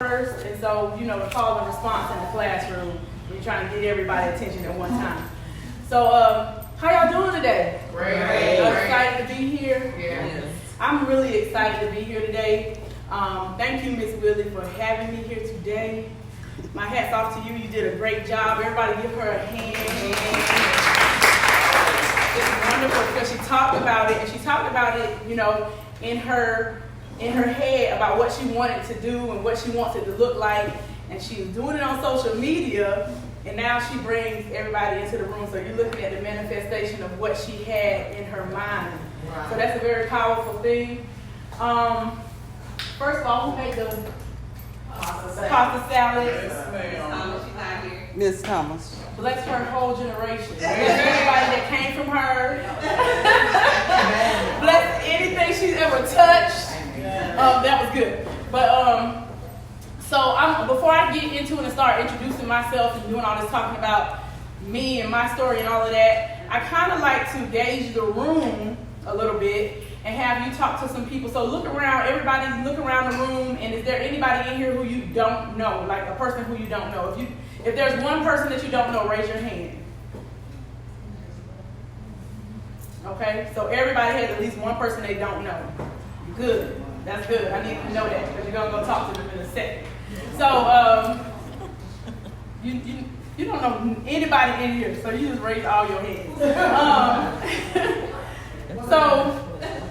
first, and so, you know, the call and response in the classroom, we're trying to get everybody's attention at one time. So, how y'all doing today? Great. Excited to be here? Yes. I'm really excited to be here today. Thank you, Miss Willie, for having me here today. My hat's off to you. You did a great job. Everybody give her a hand. It's wonderful because she talked about it, and she talked about it, you know, in her head about what she wanted to do and what she wants it to look like, and she's doing it on social media, and now she brings everybody into the room. So you're looking at the manifestation of what she had in her mind. Wow. So that's a very powerful thing. First of all, who made the pasta salad? Miss Thomas. Bless her whole generation. Bless everybody that came from her. Bless anything she's ever touched. That was good. But so before I get into it and start introducing myself and doing all this talking about me and my story and all of that, I kind of like to gauge the room a little bit and have you talk to some people. So look around, everybody look around the room, and is there anybody in here who you don't know, like a person who you don't know? If there's one person that you don't know, raise your hand. Okay, so everybody has at least one person they don't know. Good, that's good. I need to know that because you're gonna go talk to them in a second. So you don't know anybody in here, so you just raise all your hands. So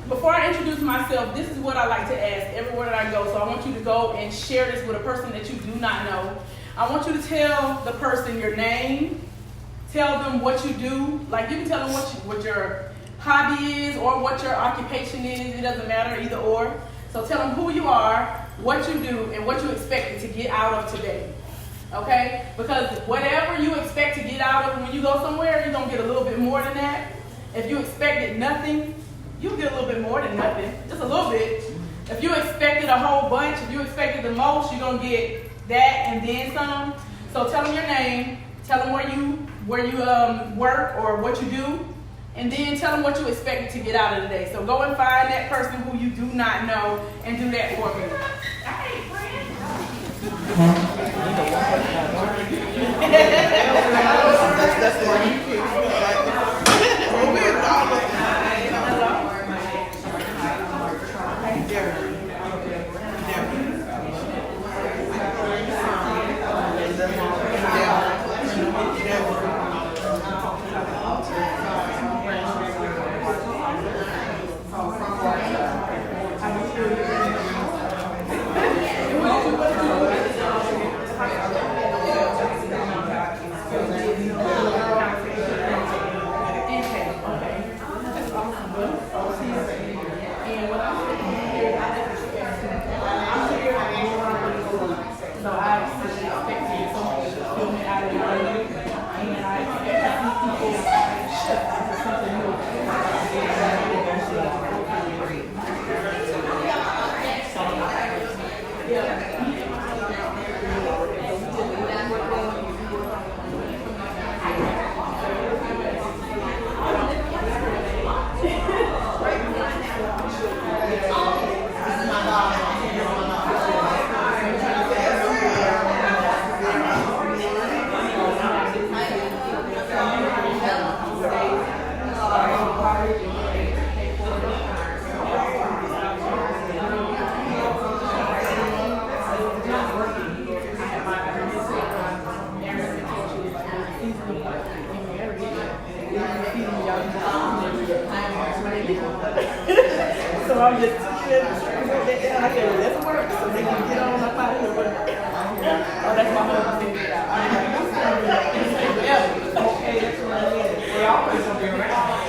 before I introduce myself, this is what I like to ask everywhere that I go. So I want you to go and share this with a person that you do not know. I want you to tell the person your name, tell them what you do. Like you can tell them what your hobby is or what your occupation is. It doesn't matter, either or. So tell them who you are, what you do, and what you expect to get out of today. Okay? Because whatever you expect to get out of when you go somewhere, you're going to get a little bit more than that. If you expected nothing, you'll get a little bit more than nothing. Just a little bit. If you expected a whole bunch, if you expected the most, you're going to get that and then some. So tell them your name, tell them where you work or what you do, and then tell them what you expected to get out of the day. So go and find that person who you do not know and do that for me. Hey, friend. So I'm just I said, let's work so they can get on up out of here. Oh, that's my husband. Yeah. Okay, that's what I mean. They always gonna be around.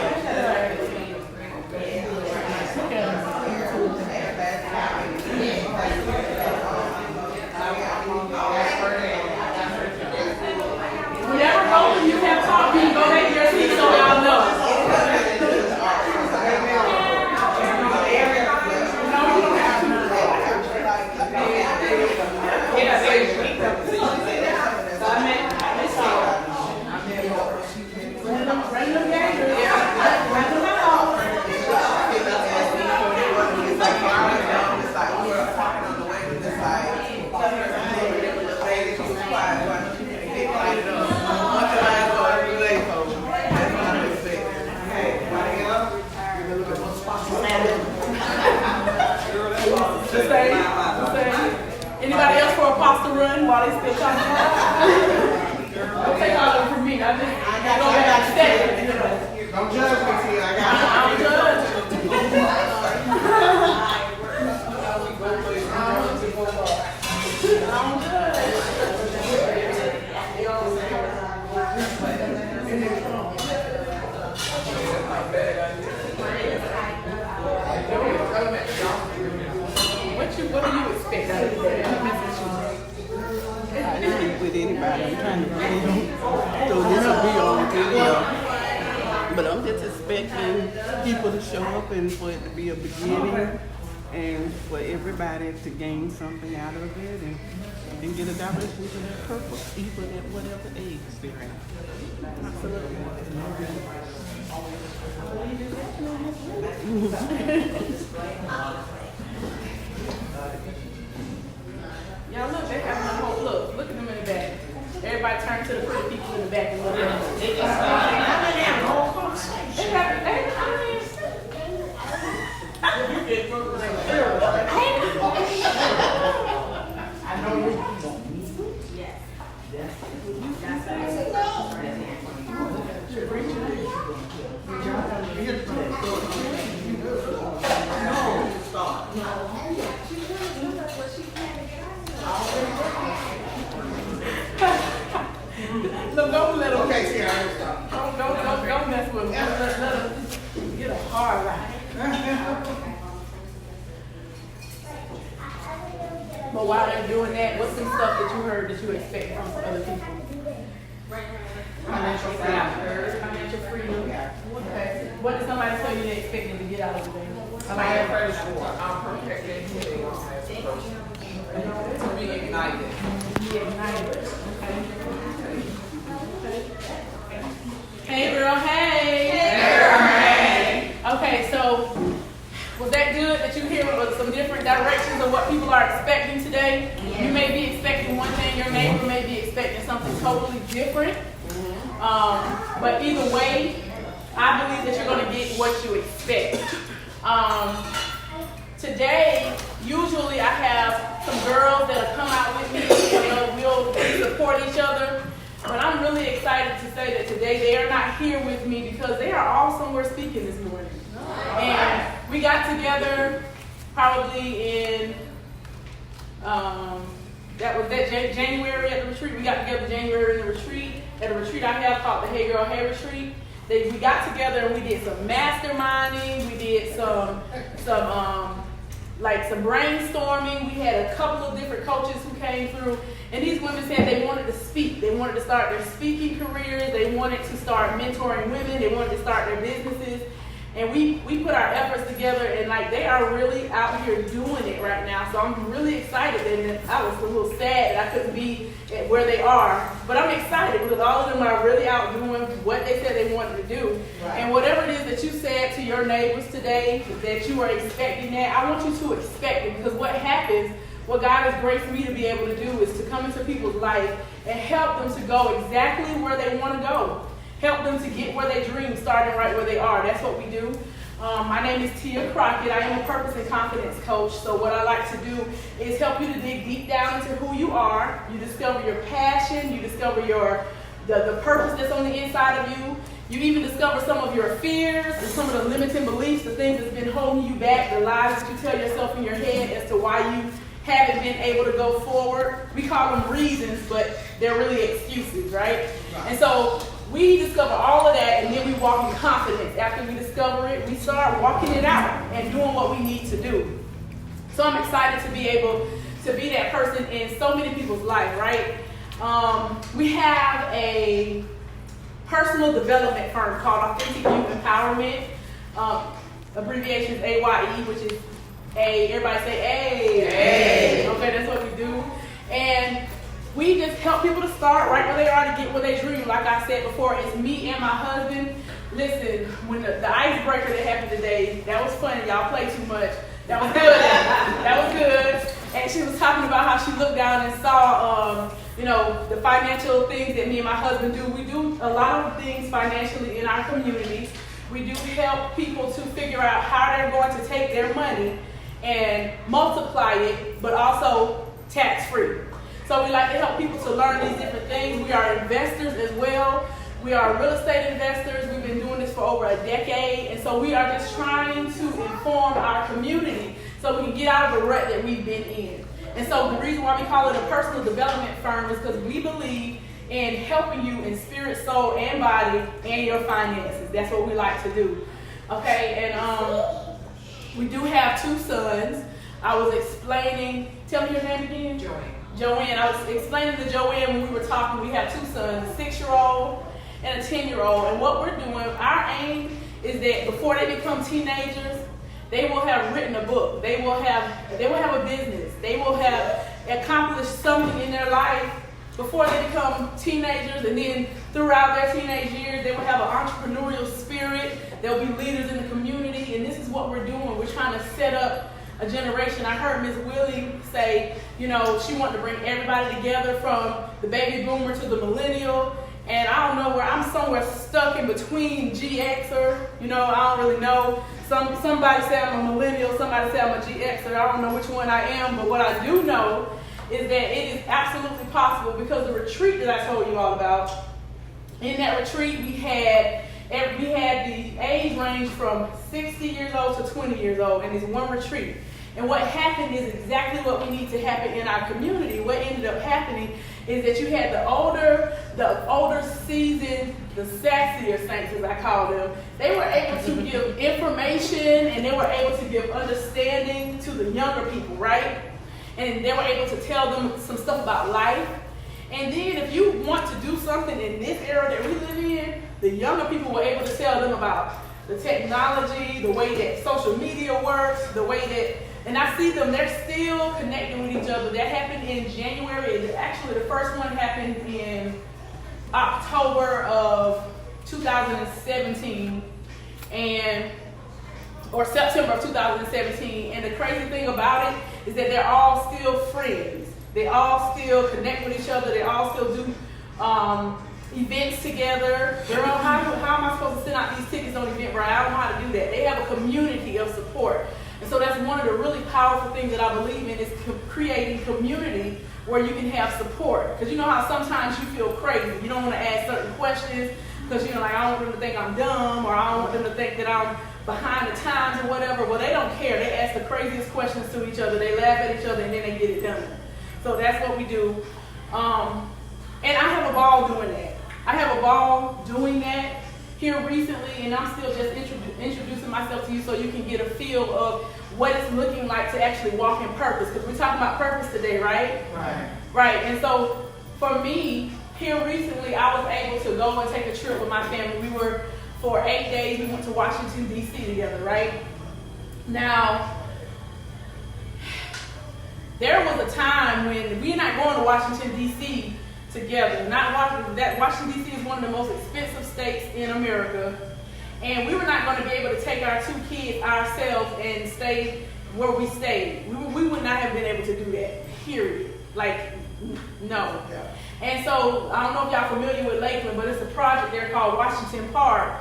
Whatever role you have taught me, go back to your seat so y'all know. No, you don't have to. them while they still coming. Don't take all of them from me. I just go back and stay. Don't judge me, T. I got I don't judge. What do you expect out of that? I didn't speak with anybody. I'm trying to video, so this will be on video. But I'm just expecting people to show up and for it to be a beginning and for everybody to gain something out of it and get a direction to their purpose, even at whatever age they're at. Absolutely. Y'all look, they have my whole look. Look at them in the back. Everybody turn to the pretty people in the back and look at them. They just I know you. Yes. Look, don't let them. Okay, T. I will stop. Don't mess with them. Let them get a hard ride. But while they're doing that, what's some stuff that you heard that you expect from other people? Financial freedom. Okay. What did somebody tell you they expected to get out of the day? I'm protected to be ignited. Be ignited. Hey girl, hey. Okay, so was that good that you hear some different directions of what people are expecting today? Yeah. You may be expecting one thing, your neighbor may be expecting something totally different. But either way, I believe that you're going to get what you expect. Today, usually I have some girls that'll come out with me and we'll support each other. But I'm really excited to say that today they are not here with me because they are all somewhere speaking this morning. And we got together probably in, January at the retreat. We got together January in the retreat. At a retreat I have called the Hey Girl, Hey Retreat. We got together and we did some masterminding. We did some brainstorming. We had a couple of different coaches who came through. And these women said they wanted to speak. They wanted to start their speaking careers. They wanted to start mentoring women. They wanted to start their businesses. And we put our efforts together, and they are really out here doing it right now. So I'm really excited. And I was a little sad that I couldn't be at where they are. But I'm excited because all of them are really out doing what they said they wanted to do. Right. And whatever it is that you said to your neighbors today, that you are expecting that, I want you to expect it. Because what happens, what God has graced me to be able to do is to come into people's life and help them to go exactly where they want to go. Help them to get where they dream, starting right where they are. That's what we do. My name is Tia Crockett. I am a purpose and confidence coach. So what I like to do is help you to dig deep down into who you are. You discover your passion. You discover the purpose that's on the inside of you. You even discover some of your fears and some of the limiting beliefs, the things that's been holding you back, the lies that you tell yourself in your head as to why you haven't been able to go forward. We call them reasons, but they're really excuses, right? And so we discover all of that, and then we walk in confidence. After we discover it, we start walking it out and doing what we need to do. So I'm excited to be able to be that person in so many people's life, right? We have a personal development firm called Authentic Youth Empowerment. Abbreviation is AYE, which is everybody say A. Okay, that's what we do. And we just help people to start right where they are to get where they dream. Like I said before, it's me and my husband. Listen, when the icebreaker that happened today, that was funny. Y'all play too much. That was good. That was good. And she was talking about how she looked down and saw, the financial things that me and my husband do. We do a lot of things financially in our communities. We do help people to figure out how they're going to take their money and multiply it, but also tax-free. So So we like to help people to learn these different things. We are investors as well. We are real estate investors. We've been doing this for over a decade. And so we are just trying to inform our community so we can get out of the rut that we've been in. And so the reason why we call it a personal development firm is because we believe in helping you in spirit, soul, and body, and your finances. That's what we like to do. Okay, and we do have 2 sons. I was explaining, tell me your name again? Joanne. I was explaining to Joanne when we were talking, we have 2 sons, a 6-year-old and a 10-year-old. And what we're doing, our aim is that before they become teenagers, they will have written a book. They will have a business. They will have accomplished something in their life before they become teenagers, and then throughout their teenage years, they will have an entrepreneurial spirit. They'll be leaders in the community, and this is what we're doing. We're trying to set up a generation. I heard Ms. Willie say, she wanted to bring everybody together from the baby boomer to the millennial. And I don't know where, I'm somewhere stuck in between GXer, I don't really know. Somebody say I'm a millennial, somebody say I'm a GXer. I don't know which one I am, but what I do know is that it is absolutely possible because the retreat that I told you all about, in that retreat we had the age range from 60 years old to 20 years old in this one retreat. And what happened is exactly what we need to happen in our community. What ended up happening is that you had the older seasoned, the sassier saints, as I call them. They were able to give information and they were able to give understanding to the younger people, right? And they were able to tell them some stuff about life. And then if you want to do something in this era that we live in, the younger people were able to tell them about the technology, the way that social media works, the way that, and I see them, they're still connecting with each other. That happened in January. Actually, the first one happened in October of 2017, or September of 2017. And the crazy thing about it is that they're all still friends. They all still connect with each other. They all still do events together. Girl, how am I supposed to send out these tickets on Eventbrite? I don't know how to do that. They have a community of support. And so that's one of the really powerful things that I believe in, is creating community where you can have support. Because you know how sometimes you feel crazy. You don't want to ask certain questions because I don't want them to think I'm dumb, or I don't want them to think that I'm behind the times or whatever. Well, they don't care. They ask the craziest questions to each other. They laugh at each other and then they get it done. So that's what we do. And I have a ball doing that. I have a ball doing that here recently, and I'm still just introducing myself to you so you can get a feel of what it's looking like to actually walk in purpose, because we're talking about purpose today, right? Right. And so for me, here recently, I was able to go and take a trip with my family. We were, for 8 days, we went to Washington, D.C. together, right? Now, there was a time when we're not going to Washington, D.C. together. Washington, D.C. is one of the most expensive states in America. And we were not going to be able to take our 2 kids ourselves and stay where we stayed. We would not have been able to do that, period. No. Yeah. And so, I don't know if y'all familiar with Lakeland, but it's a project there called Washington Park.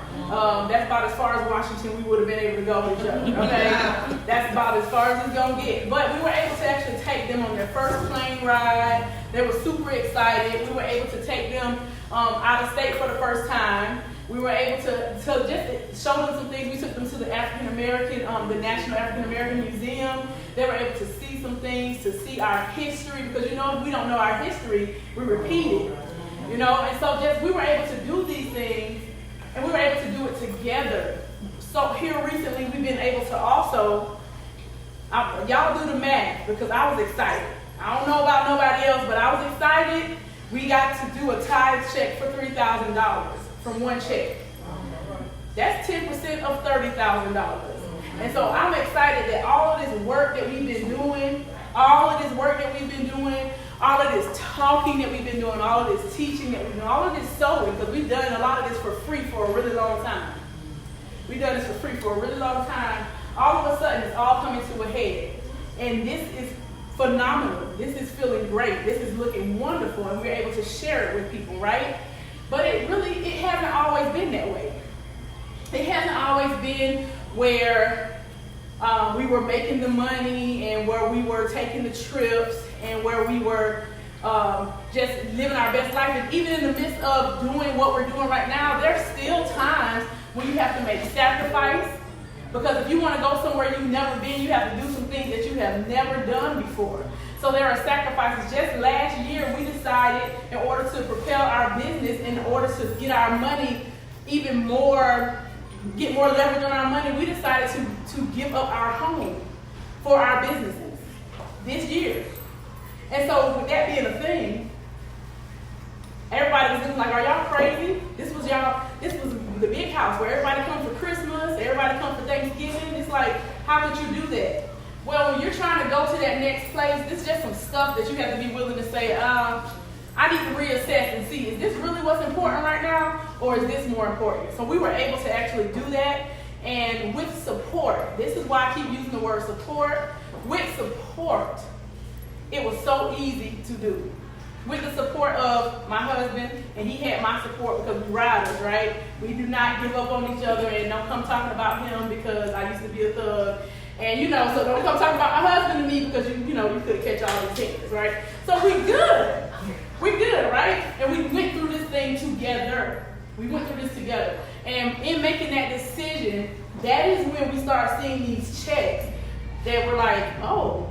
That's about as far as Washington we would have been able to go with each other, okay? That's about as far as it's going to get. But we were able to actually take them on their first plane ride. They were super excited. We were able to take them out of state for the first time. We were able to just show them some things. We took them to the African American, the National African American Museum. They were able to see some things, to see our history, because if we don't know our history, we repeat it. And so we were able to do these things, and we were able to do it together. So here recently, we've been able to also, y'all do the math, because I was excited. I don't know about nobody else, but I was excited. We got to do a tithe check for $3,000 from one check. That's 10% of $30,000. And so I'm excited that all of this work that we've been doing, all of this talking that we've been doing, all of this teaching that we've been doing, all of this sewing, because we've done a lot of this for free for a really long time. We've done this for free for a really long time. All of a sudden, it's all coming to a head. And this is phenomenal. This is feeling great. This is looking wonderful, and we're able to share it with people, right? But it hasn't always been that way. It hasn't always been where we were making the money, and where we were taking the trips, and where we were just living our best life. And even in the midst of doing what we're doing right now, there's still times when you have to make sacrifice. Because if you want to go somewhere you've never been, you have to do some things that you have never done before. So there are sacrifices. Just last year, we decided in order to propel our business, in order to get our money even more, get more leverage on our money, we decided to give up our home for our businesses this year. And so with that being a thing, everybody was looking like, are y'all crazy? This was the big house where everybody comes for Christmas, everybody comes for Thanksgiving. It's like, how could you do that? Well, when you're trying to go to that next place, this is just some stuff that you have to be willing to say, I need to reassess and see, is this really what's important right now, or is this more important? So we were able to actually do that, and with support, this is why I keep using the word support. With support, it was so easy to do. With the support of my husband, and he had my support because we riders, right? We do not give up on each other, and don't come talking about him because I used to be a thug. And so don't come talking about my husband to me because you could catch all these things, right? So we good. We're good, right? And we went through this thing together. We went through this together. And in making that decision, that is when we start seeing these checks that were like, oh,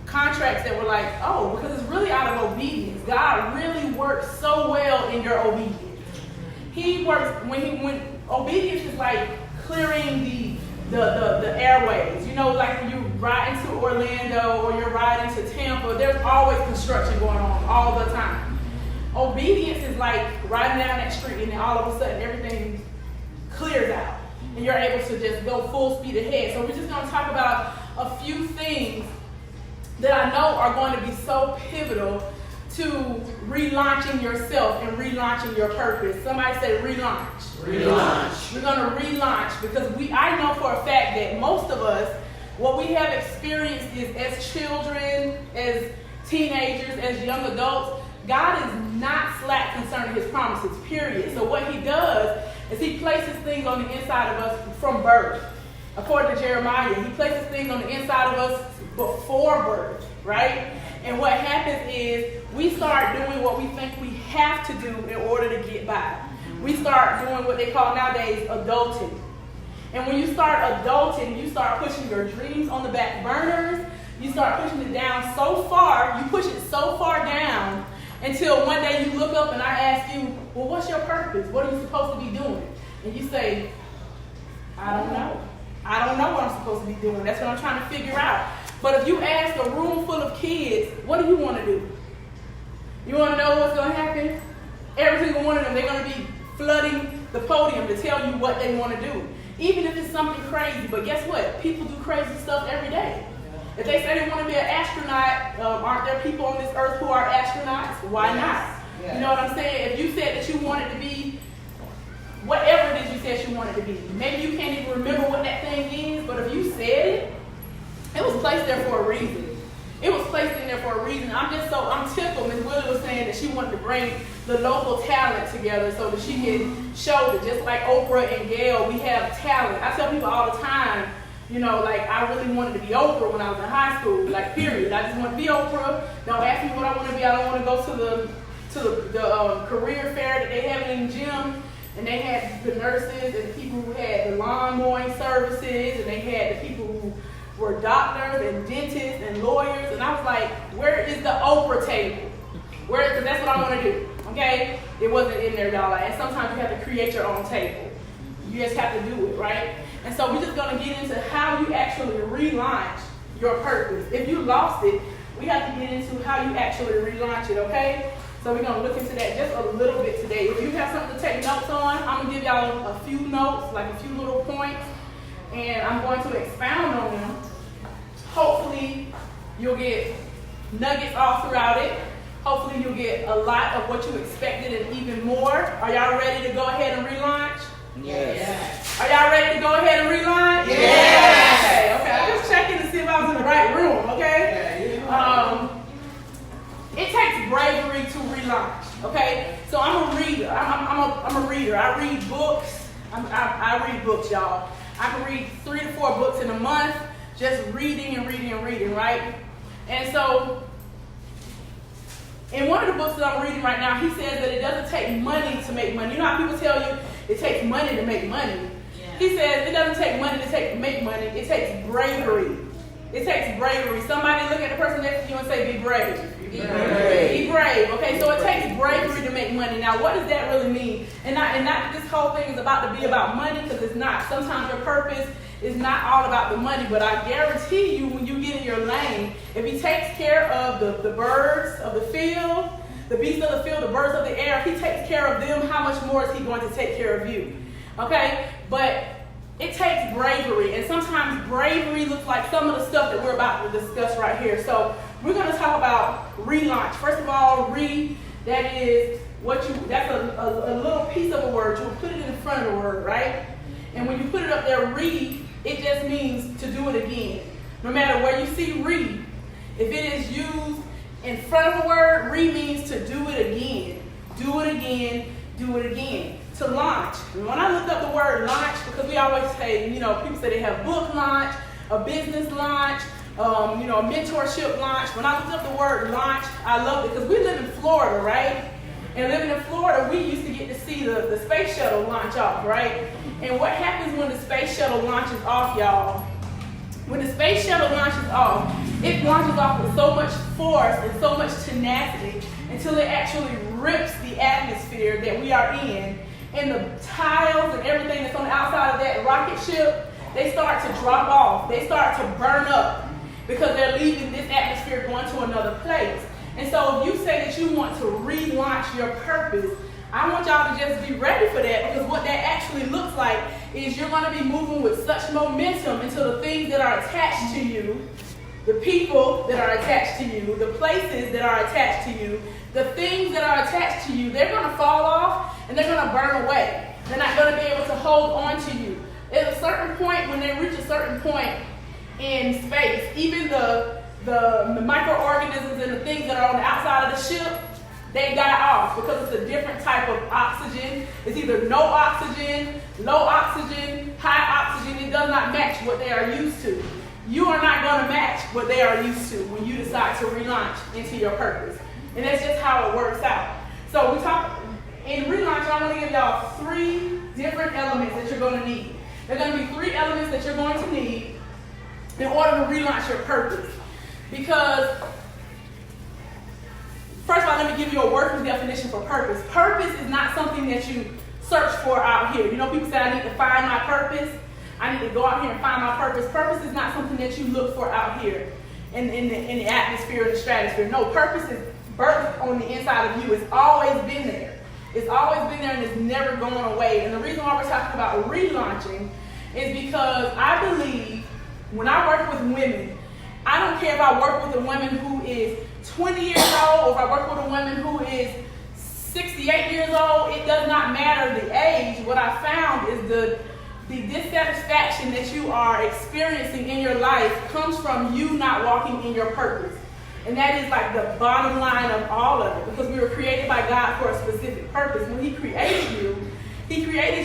contracts that were like, oh, because it's really out of obedience. God really works so well in your obedience. He works when obedience is like clearing the airways. Like when you ride into Orlando or you're riding to Tampa, there's always construction going on all the time. Obedience is like riding down that street and then all of a sudden everything clears out and you're able to just go full speed ahead. So we're just going to talk about a few things that I know are going to be so pivotal to relaunching yourself and relaunching your purpose. Somebody say relaunch. Relaunch. We're going to relaunch because I know for a fact that most of us, what we have experienced is as children, as teenagers, as young adults, God is not slack concerning his promises, period. So what he does is he places things on the inside of us from birth. According to Jeremiah, he places things on the inside of us before birth, right? And what happens is we start doing what we think we have to do in order to get by. We start doing what they call nowadays adulting. And when you start adulting, you start pushing your dreams on the back burners. You start pushing it down so far, you push it so far down until one day you look up and I ask you, well, what's your purpose? What are you supposed to be doing? And you say, I don't know. I don't know what I'm supposed to be doing. That's what I'm trying to figure out. But if you ask a room full of kids, what do you want to do? You want to know what's going to happen? Every single one of them, they're going to be flooding the podium to tell you what they want to do. Even if it's something crazy. But guess what? People do crazy stuff every day. If they say they want to be an astronaut, aren't there people on this earth who are astronauts? Why not? Yes. You know what I'm saying? If you said that you wanted to be whatever it is you said you wanted to be, maybe you can't even remember what that thing is, but if you said it, it was placed there for a reason. It was placed in there for a reason. I'm tickled. Ms. Willie was saying that she wanted to bring the local talent together so that she can show that just like Oprah and Gail, we have talent. I tell people all the time, I really wanted to be Oprah when I was in high school, period. I just want to be Oprah. Don't ask me what I want to be. I don't want to go to the career fair that they have in the gym. And they had the nurses and the people who had the lawn mowing services, and they had the people who were doctors and dentists and lawyers. And I was like, where is the Oprah table? Because that's what I want to do, okay? It wasn't in there, y'all. And sometimes you have to create your own table. You just have to do it, right? And so we're just going to get into how you actually relaunch your purpose. If you lost it, we have to get into how you actually relaunch it, okay? So we're going to look into that just a little bit today. If you have something to take notes on, I'm going to give y'all a few notes, like a few little points, and I'm going to expound on them. Hopefully, you'll get nuggets all throughout it. Hopefully, you'll get a lot of what you expected and even more. Are y'all ready to go ahead and relaunch? Yes. Are y'all ready to go ahead and relaunch? Yes. Okay. I'm just checking to see if I was in the right room, okay? It takes bravery to relaunch, okay? So I'm a reader. I'm a reader. I read books. I read books, y'all. I can read 3 to 4 books in a month, just reading and reading and reading, right? And so books that I'm reading right now, he says that it doesn't take money to make money. You know how people tell you it takes money to make money? He says it doesn't take money to make money. It takes bravery. It takes bravery. Somebody look at the person next to you and say, be brave. Be brave. Be brave. Okay, so it takes bravery to make money. Now, what does that really mean? And not that this whole thing is about to be about money, because it's not. Sometimes your purpose is not all about the money, but I guarantee you when you get in your lane, if he takes care of the birds of the field, the beasts of the field, the birds of the air, if he takes care of them, how much more is he going to take care of you? Okay? But it takes bravery, and sometimes bravery looks like some of the stuff that we're about to discuss right here. So we're going to talk about relaunch. First of all, that is that's a little piece of a word. You will put it in front of the word, right? And when you put it up there, it just means to do it again. No matter where you see if it is used in front of a word, means to do it again. Do it again, do it again. To launch. And when I looked up the word launch, because we always say, people say they have book launch, a business launch, a mentorship launch. When I looked up the word launch, I loved it because we live in Florida, right? And living in Florida, we used to get to see the space shuttle launch off, right? And what happens when the space shuttle launches off, y'all? When the space shuttle launches off, it launches off with so much force and so much tenacity until it actually rips the atmosphere that we are in. And the tiles and everything that's on the outside of that rocket ship, they start to drop off. They start to burn up because they're leaving this atmosphere going to another place. And so if you say that you want to relaunch your purpose, I want y'all to just be ready for that, because what that actually looks like is you're going to be moving with such momentum until the things that are attached to you, the people that are attached to you, the places that are attached to you, the things that are attached to you, they're going to fall off and they're going to burn away. They're not going to be able to hold on to you. At a certain point, when they reach a certain point in space, even the microorganisms and the things that are on the outside of the ship, they die off because it's a different type of oxygen. It's either no oxygen, low oxygen, high oxygen. It does not match what they are used to. You are not going to match what they are used to when you decide to relaunch into your purpose. And that's just how it works out. So we talk in relaunch, I'm going to give y'all 3 different elements that you're going to need. There are going to be 3 elements that you're going to need in order to relaunch your purpose. Because, first of all, let me give you a working definition for purpose. Purpose is not something that you search for out here. People say, I need to find my purpose. I need to go out here and find my purpose. Purpose is not something that you look for out here in the atmosphere or the stratosphere. No, purpose is birthed on the inside of you. It's always been there. It's always been there and it's never going away. And the reason why we're talking about relaunching is because I believe when I work with women, I don't care if I work with a woman who is 20 years old or if I work with a woman who is 68 years old. It does not matter the age. What I found is the dissatisfaction that you are experiencing in your life comes from you not walking in your purpose. And that is like the bottom line of all of it, because we were created by God for a specific purpose. When He created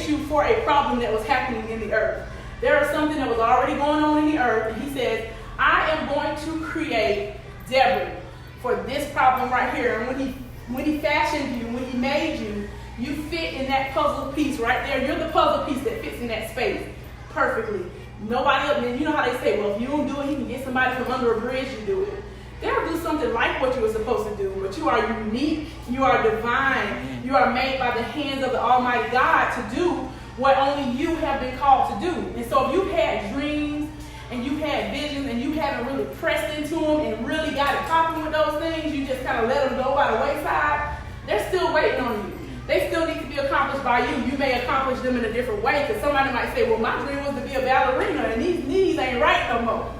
you for a problem that was happening in the earth. There was something that was already going on in the earth, and He said, I am going to create Deborah for this problem right here. And when he fashioned you, when He made you, you fit in that puzzle piece right there. You're the puzzle piece that fits in that space perfectly. Nobody else, you know how they say, well, if you don't do it, He can get somebody from under a bridge to do it. They'll do something like what you were supposed to do, but you are unique, you are divine, you are made by the hands of the Almighty God to do what only you have been called to do. And so if you've had dreams and you've had visions and you haven't really pressed into them and really got it popping with those things, you just kind of let them go by the wayside, they're still waiting on you. They still need to be accomplished by you. You may accomplish them in a different way, because somebody might say, well, my dream was to be a ballerina and these knees ain't right no more.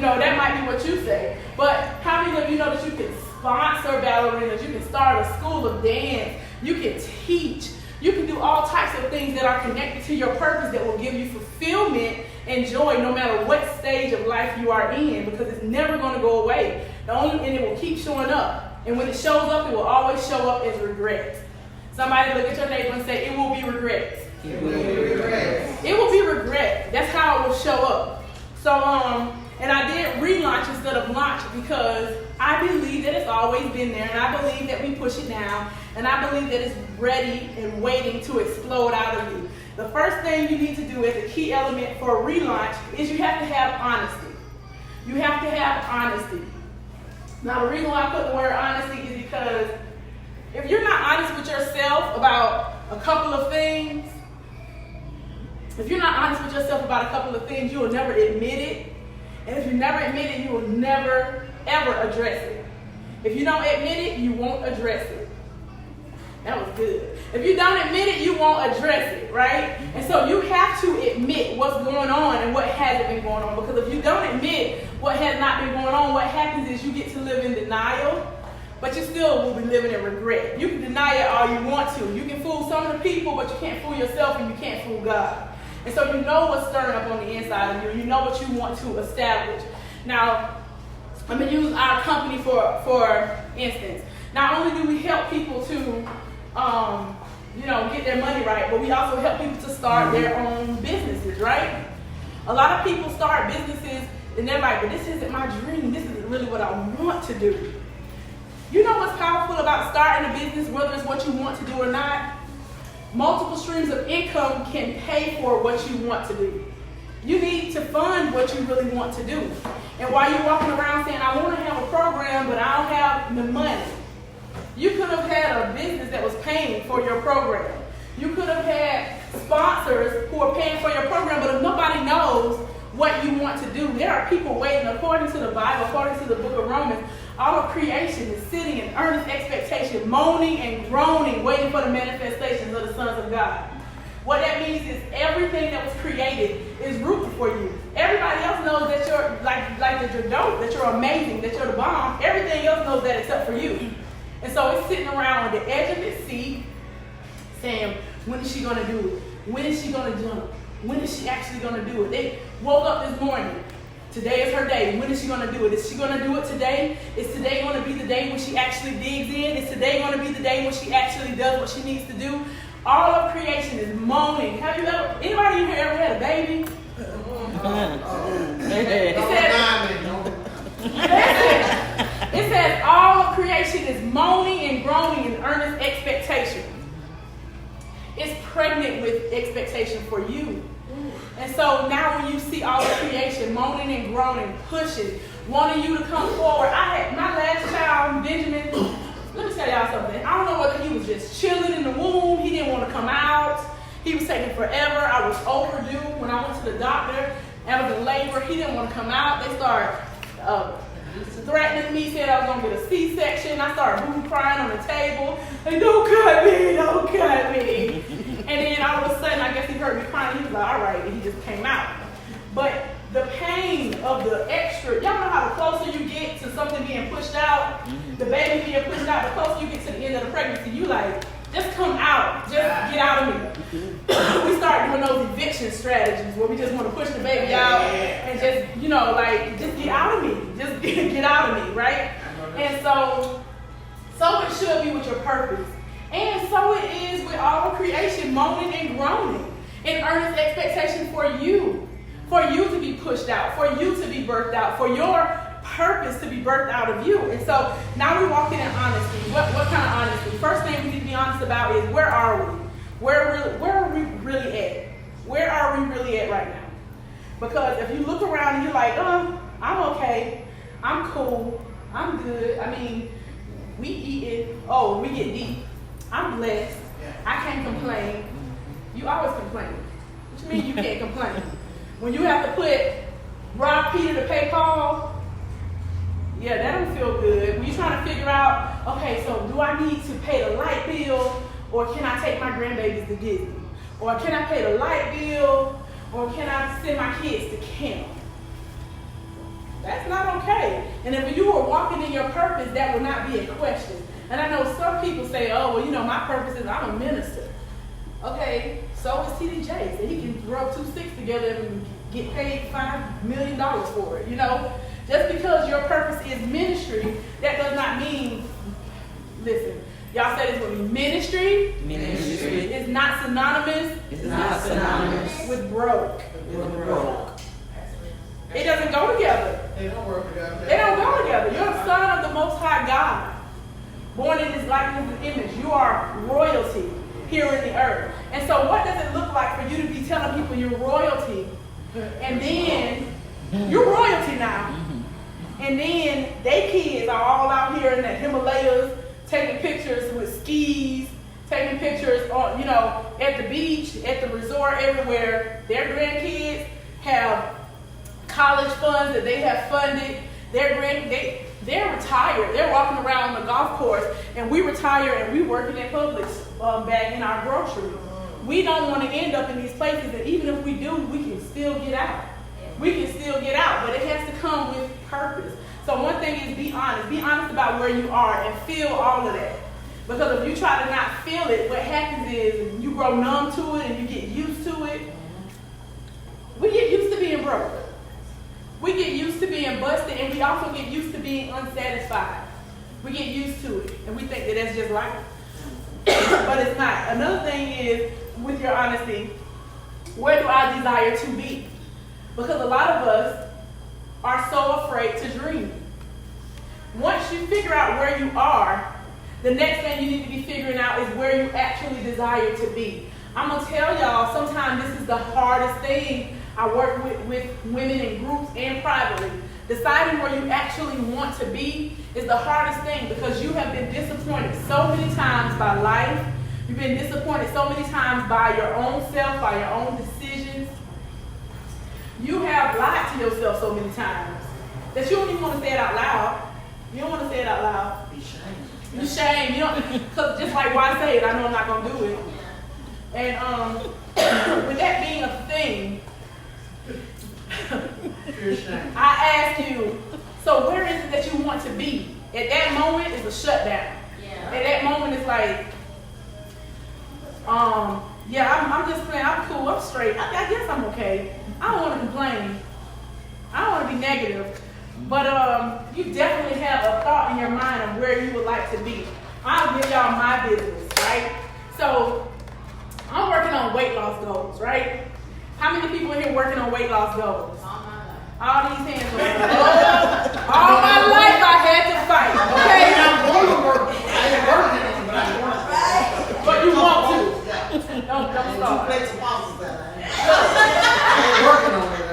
That might be what you say. But how many of you know that you can sponsor ballerinas? You can start a school of dance. You can teach. You can do all types of things that are connected to your purpose that will give you fulfillment and joy no matter what stage of life you are in, because it's never going to go away. And it will keep showing up. And when it shows up, it will always show up as regrets. Somebody look at your neighbor and say, it will be regrets. It will be regrets. It will be regret. That's how it will show up. So And I did relaunch instead of launch because I believe that it's always been there, and I believe that we push it down, and I believe that it's ready and waiting to explode out of you. The first thing you need to do as a key element for a relaunch is you have to have honesty. You have to have honesty. Now, the reason why I put the word honesty is because if you're not honest with yourself about a couple of things, you will never admit it. And if you never admit it, you will never, ever address it. If you don't admit it, you won't address it. That was good. If you don't admit it, you won't address it, right? And so you have to admit what's going on and what hasn't been going on. Because if you don't admit what has not been going on, what happens is you get to live in denial, but you still will be living in regret. You can deny it all you want to. You can fool some of the people, but you can't fool yourself and you can't fool God. And so you know what's stirring up on the inside of you. You know what you want to establish. Now, I'm going to use our company for instance. Not only do we help people to, get their money right, but we also help people to start their own businesses, right? A lot of people start businesses and they're like, but this isn't my dream. This isn't really what I want to do. You know what's powerful about starting a business, whether it's what you want to do or not? Multiple streams of income can pay for what you want to do. You need to fund what you really want to do. And while you're walking around saying, I want to have a program, but I don't have the money, you could have had a business that was paying for your program. You could have had sponsors who are paying for your program, but if nobody knows what you want to do, there are people waiting. According to the Bible, according to the book of Romans, all of creation is sitting in earnest expectation, moaning and groaning, waiting for the manifestations of the sons of God. What that means is everything that was created is rooting for you. Everybody else knows that you're that you're dope, that you're amazing, that you're the bomb. Everything else knows that except for you. And so it's sitting around on the edge of its seat saying, when is she going to do it? When is she going to jump? When is she actually going to do it? They woke up this morning. Today is her day. When is she going to do it? Is she going to do it today? Is today going to be the day when she actually digs in? Is today going to be the day when she actually does what she needs to do? All of creation is moaning. Have you ever, anybody in here ever had a baby? It says all of creation is moaning and groaning in earnest expectation. It's pregnant with expectation for you. And so now when you see all of creation moaning and groaning, pushing, wanting you to come forward. I had my last child, Benjamin. Let me tell y'all something. I don't know whether he was just chilling in the womb. He didn't want to come out. He was taking forever. I was overdue when I went to the doctor. I was in labor. He didn't want to come out. They started threatening me, said I was going to get a C-section. I started boo crying on the table. Like, don't cut me, don't cut me. And then all of a sudden, I guess he heard me crying. He was like, all right, and he just came out. But the pain of the extra, y'all know how the closer you get to something being pushed out, the baby being pushed out, the closer you get to the end of the pregnancy, you like, just come out, just get out of me. We start doing those eviction strategies where we just want to push the baby out and just, just get out of me. Just get out of me, right? And so it should be with your purpose. And so it is with all creation, moaning and groaning in earnest expectation for you to be pushed out, for you to be birthed out, for your purpose to be birthed out of you. And so now we're walking in honesty. What kind of honesty? First thing we need to be honest about is where are we? Where are we really at? Where are we really at right now? Because if you look around and you're like, I'm okay, I'm cool, I'm good. I mean, we eat it. Oh, we get deep. I'm blessed. I can't complain. You always complain. What you mean you can't complain? When you have to put rob Peter to pay Paul, yeah, that don't feel good. When you're trying to figure out, okay, so do I need to pay the light bill, or can I take my grandbabies to Disney? Or can I pay the light bill, or can I send my kids to camp? That's not okay. And if you were walking in your purpose, that would not be a question. And I know some people say, oh, well, my purpose is I'm a minister. Okay, so is T.D. Jakes, and he can rub 2 sticks together and get paid $5 million for it, Just because your purpose is ministry, that does not mean, listen, y'all say this with me, ministry is not synonymous, with broke. It doesn't go together. They don't work together. They don't go together. You're a son of the Most High God, born in His likeness and image. You are royalty here in the earth. And so what does it look like for you to be telling people you're royalty, and then you're royalty now, and then they kids are all out here in the Himalayas taking pictures with skis, taking pictures on, at the beach, at the resort, everywhere. Their grandkids have college funds that they have funded. They're retired. They're walking around on the golf course, and we retire and we working at Publix back in our grocery. We don't want to end up in these places, and even if we do, we can still get out. We can still get out, but it has to come with purpose. So one thing is be honest. Be honest about where you are and feel all of that. Because if you try to not feel it, what happens is you grow numb to it and you get used to it. We get used to being broke. We get used to being busted, and we also get used to being unsatisfied. We get used to it, and we think that that's just life. But it's not. Another thing is, with your honesty, where do I desire to be? Because a lot of us are so afraid to dream. Once you figure out where you are, the next thing you need to be figuring out is where you actually desire to be. I'm going to tell y'all, sometimes this is the hardest thing. I work with women in groups and privately. Deciding where you actually want to be is the hardest thing, because you have been disappointed so many times by life. You've been disappointed so many times by your own self, by your own decisions. You have lied to yourself so many times that you don't even want to say it out loud. You don't want to say it out loud. Be shamed. You shame. You don't, cause just like why say it? I know I'm not gonna do it. And with that being a thing, You're ashamed. I ask you, so where is it that you want to be? At that moment, it's a shutdown. Yeah. At that moment, it's like, I'm just playing. I'm cool. I'm straight. I guess I'm okay. I don't want to complain. I don't want to be negative. But you definitely have a thought in your mind of where you would like to be. I'll give y'all my business, right? So I'm working on weight loss goals, right? How many people in here working on weight loss goals? All these hands are up. All my life I had to fight, okay? I'm going to work. I ain't working, but I want to. But you want to. Yeah. Don't Two stop. plates of pasta that I ain't working on it.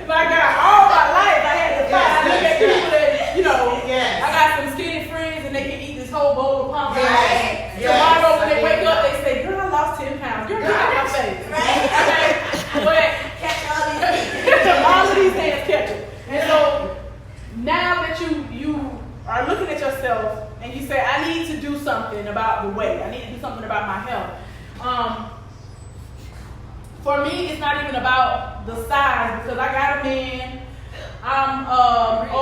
My God, all my life I had to fight. I look at people that, Yes. I got some skinny friends and they can eat this whole bowl of pumpkin. Yes. Tomorrow when they wake up, they say, girl, I lost 10 pounds. You're not in my face. Okay? But all of these hands catch it. And so now that you are looking at yourself and you say, I need to do something about the weight. I need to do something about my health. For me, it's not even about the size, because I got a man. I'm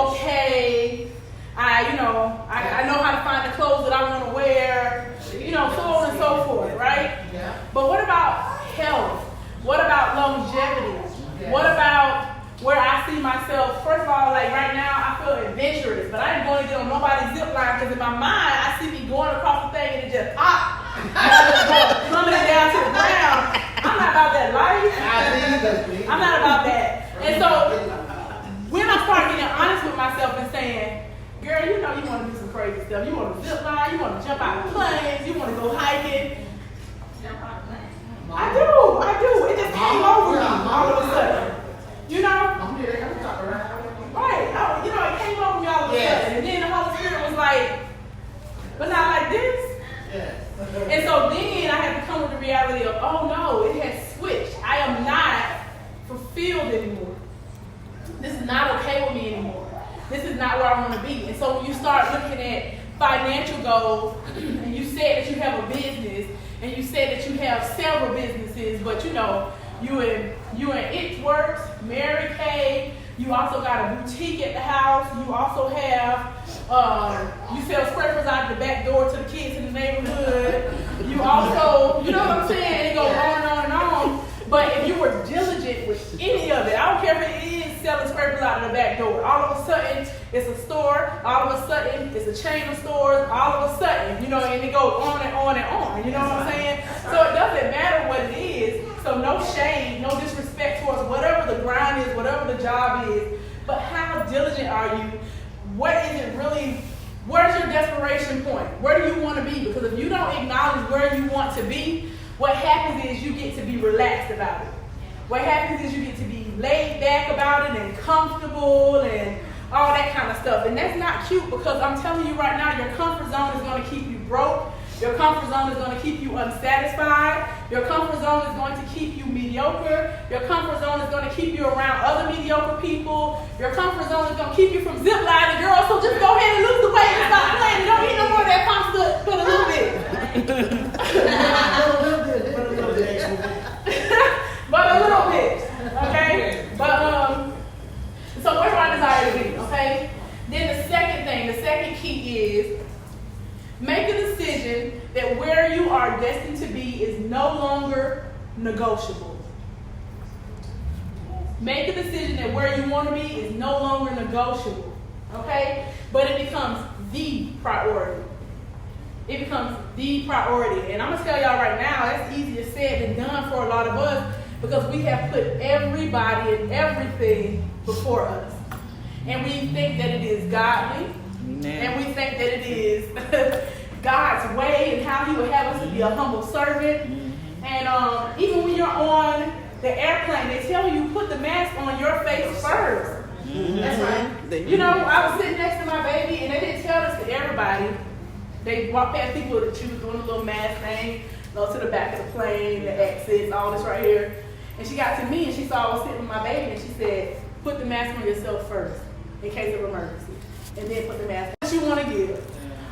okay. I know how to find the clothes that I want to wear. So on and so forth, right? Yeah. But what about health? What about longevity? What about where I see myself? First of all, like right now, I feel adventurous, but I ain't going to get on nobody's zip line, because in my mind, I see me going across the thing and it just pop. Plummeting down to the ground. I'm not about that life. I'm not about that. And so when I start getting honest with myself and saying, girl, you want to do some crazy stuff. You want to zip line, you want to jump out of planes, you want to go hiking. I do. It just came over me all of a sudden. I'm here. I'm talking around. Right. It came over me all of a sudden. And then the Holy Spirit was like, but not like this. Yes. And so then I had to come with the reality of, oh no, it has switched. I am not fulfilled anymore. This is not okay with me anymore. This is not where I want to be. And so when you start looking at financial goals, and you said that you have a business, and you said that you have several businesses, but you in It Works, Mary Kay, you also got a boutique at the house, you also have, you sell scrapers out the back door to the kids in the neighborhood, you also, you know what I'm saying, and it goes on and on and on. But if you were diligent with any of it, I don't care if it is selling scrapers out of the back door, all of a sudden It's a store, all of a sudden, it's a chain of stores, all of a sudden, you know, and it goes on and on and on, you know what I'm saying? So it doesn't matter what it is, so no shade, no disrespect towards whatever the grind is, whatever the job is, but how diligent are you? What is it really, where's your desperation point? Where do you want to be? Because if you don't acknowledge where you want to be, what happens is you get to be relaxed about it. What happens is you get to be laid back about it and comfortable and all that kind of stuff. And that's not cute, because I'm telling you right now, your comfort zone is going to keep you broke. Your comfort zone is going to keep you unsatisfied. Your comfort zone is going to keep you mediocre. Your comfort zone is going to keep you around other mediocre people. Your comfort zone is going to keep you from zip lining, girl. So just go ahead and lose the weight and stop playing. You don't eat no more of that pasta, but a little bit. But a little bit, okay? But so where do I desire to be, okay? Then the second key is make a decision that where you are destined to be is no longer negotiable. Make a decision that where you want to be is no longer negotiable, okay? But it becomes the priority. It becomes the priority. And I'm going to tell y'all right now, that's easier said than done for a lot of us, because we have put everybody and everything before us. And we think that it is godly. And we think that it is God's way and how he would have us to be a humble servant. And even when you're on the airplane, they tell you put the mask on your face first. That's right. You know, I was sitting next to my baby, and they didn't tell this to everybody. They walked past people that she was doing a little mask thing, go to the back of the plane, the exits, all this right here. And she got to me, and she saw I was sitting with my baby, and she said, put the mask on yourself first, in case of emergency. And then put the mask on. What you want to give.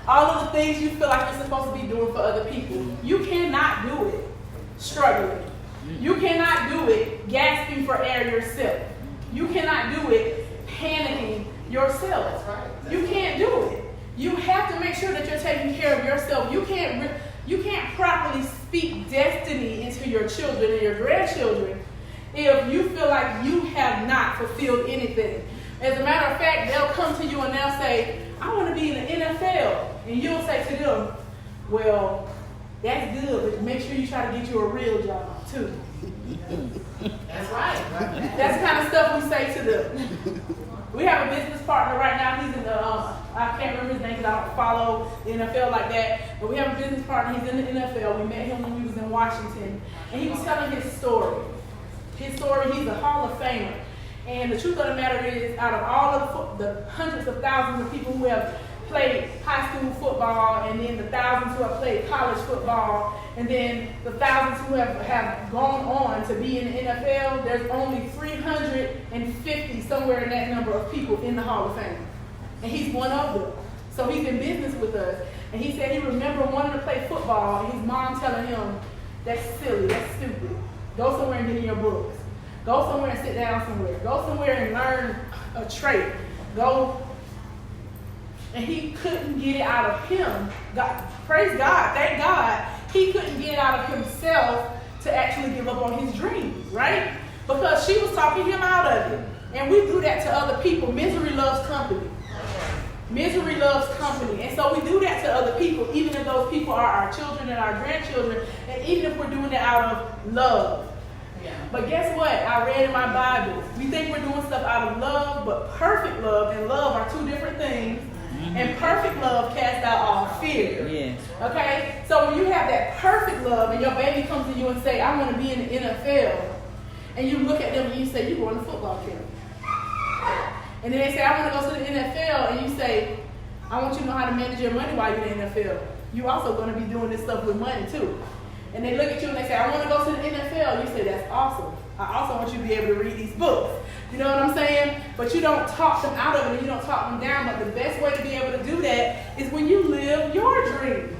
All of the things you feel like you're supposed to be doing for other people, you cannot do it struggling. You cannot do it gasping for air yourself. You cannot do it panicking yourself. You can't do it. You have to make sure that you're taking care of yourself. You can't properly speak destiny into your children and your grandchildren if you feel like you have not fulfilled anything. As a matter of fact, they'll come to you and they'll say, I want to be in the NFL. And you'll say to them, well, that's good, but make sure you try to get you a real job too. That's right. That's the kind of stuff we say to them. We have a business partner right now. He's in the, I can't remember his name because I don't follow the NFL like that. But we have a business partner. He's in the NFL. We met him when we was in Washington. And he was telling his story. He's a Hall of Famer. And the truth of the matter is, out of all of the hundreds of thousands of people who have played high school football, and then the thousands who have played college football, and then the thousands who have gone on to be in the NFL, there's only 350, somewhere in that number of people in the Hall of Fame. And he's one of them. So he's in business with us. And he said he remembered wanting to play football, and his mom telling him, that's silly, that's stupid. Go somewhere and get in your books. Go somewhere and sit down somewhere. Go somewhere and learn a trait. Go. And he couldn't get it out of him. God, praise God, thank God. He couldn't get it out of himself to actually give up on his dreams, right? Because she was talking him out of it. And we do that to other people. Misery loves company. Misery loves company. And so we do that to other people, even if those people are our children and our grandchildren, and even if we're doing it out of love. But guess what? I read in my Bible. We think we're doing stuff out of love, but perfect love and love are two different things. And perfect love casts out all fear. Yes. Okay? So when you have that perfect love and your baby comes to you and say, I want to be in the NFL, and you look at them and you say, you're going to football camp. And then they say, I want to go to the NFL, and you say, I want you to know how to manage your money while you're in the NFL. You're also going to be doing this stuff with money too. And they look at you and they say, I want to go to the NFL. You say, that's awesome. I also want you to be able to read these books. You know what I'm saying? But you don't talk them out of it and you don't talk them down. But the best way to be able to do that is when you live your dreams.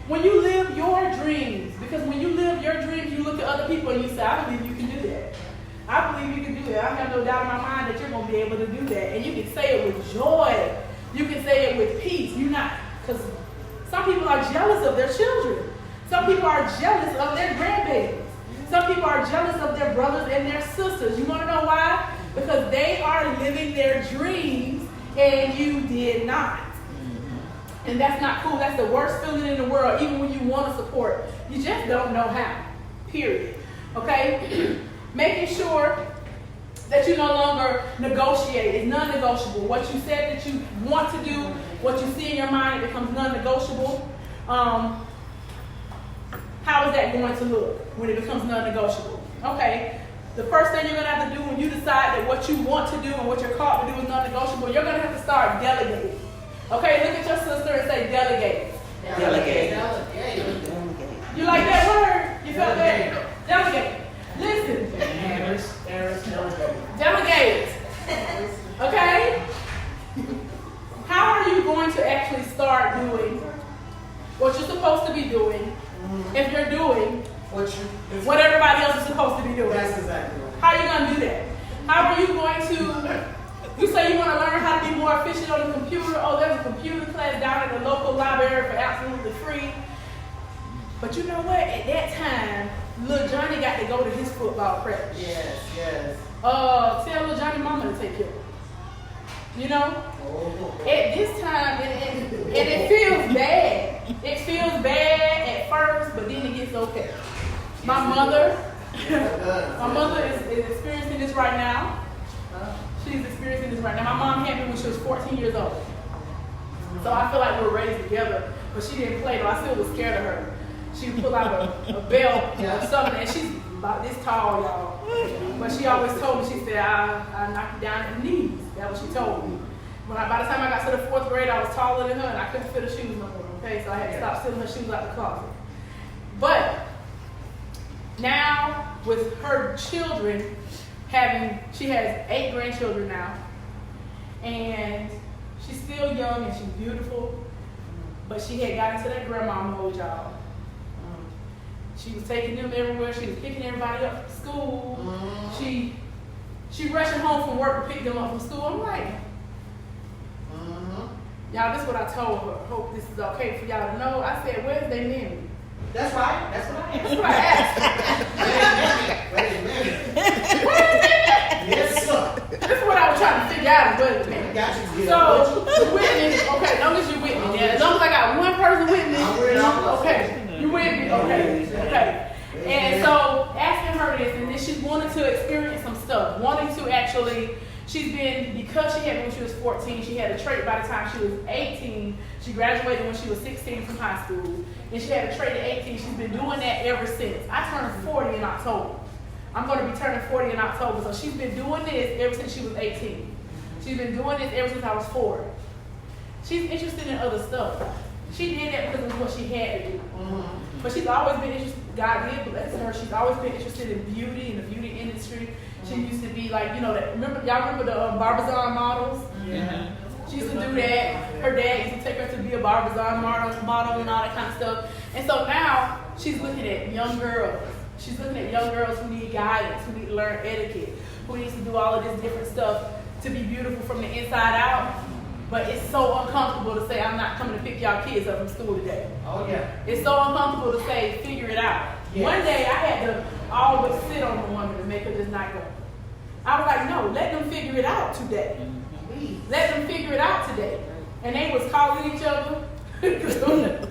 When you live your dreams. Because when you live your dreams, you look at other people and you say, I believe you can do that. I believe you can do that. I have no doubt in my mind that you're going to be able to do that. And you can say it with joy. You can say it with peace. You're not, because some people are jealous of their children. Some people are jealous of their grandbabies. Some people are jealous of their brothers and their sisters. You want to know why? Because they are living their dreams and you did not. And that's not cool. That's the worst feeling in the world, even when you want to support. You just don't know how, period. Okay? Making sure that you no longer negotiate. It's non-negotiable. What you said that you want to do, what you see in your mind, it becomes non-negotiable. How is that going to look when it becomes non-negotiable? Okay, the first thing you're going to have to do when you decide that what you want to do and what you're called to do is non-negotiable, you're going to have to start delegating. Okay, look at your sister and say delegate. Delegate. You like that word? You felt that? Delegate. Listen. Delegate. Okay? How are you going to actually start doing what you're supposed to be doing if you're doing what everybody else is supposed to be doing? That's exactly right. How are you going to do that? How are you going to, you say you want to learn how to be more efficient on the computer. Oh, there's a computer class down at the local library for absolutely free. But you know what? At that time, little Johnny got to go to his football practice. Yes. Tell little Johnny mama to take care of him. You know? At this time, and it feels bad. It feels bad at first, but then it gets okay. My mother is experiencing this right now. She's experiencing this right now. My mom had me when she was 14 years old. So I feel like we were raised together, but she didn't play though. I still was scared of her. She would pull out a belt or something, and she's about this tall, y'all. But she always told me, she said, I'll knock you down at the knees. That's what she told me. By the time I got to the 4th grade, I was taller than her, and I couldn't fit her shoes no more, okay? So I had to stop stealing her shoes out the closet. But now, with her children, she has 8 grandchildren now, and she's still young and she's beautiful, but she had got into that grandma mode, y'all. She was taking them everywhere. She was picking everybody up from school. She rushing home from work to pick them up from school. I'm like, y'all, this is what I told her. Hope this is okay for y'all to know. I said, where's their memory? That's right. That's what I asked. That's what I asked. Wait a minute. Yes, sir. This is what I was trying to figure out. Wait a minute. Got you. So, you with me? Okay, as long as you with me. As long as I got one person with me. I'm with you. Okay. You with me? Okay. And so, asking her this, and then she's wanting to experience some stuff. Wanting to actually, because she had me when she was 14, she had a trait by the time she was 18. She graduated when she was 16 from high school. And she had a trait at 18. She's been doing that ever since. I turned 40 in October. I'm going to be turning 40 in October. So she's been doing this ever since she was 18. She's been doing this ever since I was 4. She's interested in other stuff. She did that because of what she had to do. But she's always been interested, God did bless her. She's always been interested in beauty, in the beauty industry. She used to be like, y'all remember the Barbizon models? Yeah. She used to do that. Her dad used to take her to be a Barbizon model and all that kind of stuff. And so now she's looking at young girls. She's looking at young girls who need guidance, who need to learn etiquette, who needs to do all of this different stuff to be beautiful from the inside out. But it's so uncomfortable to say, I'm not coming to pick y'all kids up from school today. Oh, yeah. It's so uncomfortable to say, figure it out. Yes. One day I had to always sit on the woman to make her just not go. I was like, no, let them figure it out today. Let them figure it out today. And they was calling each other. Because they were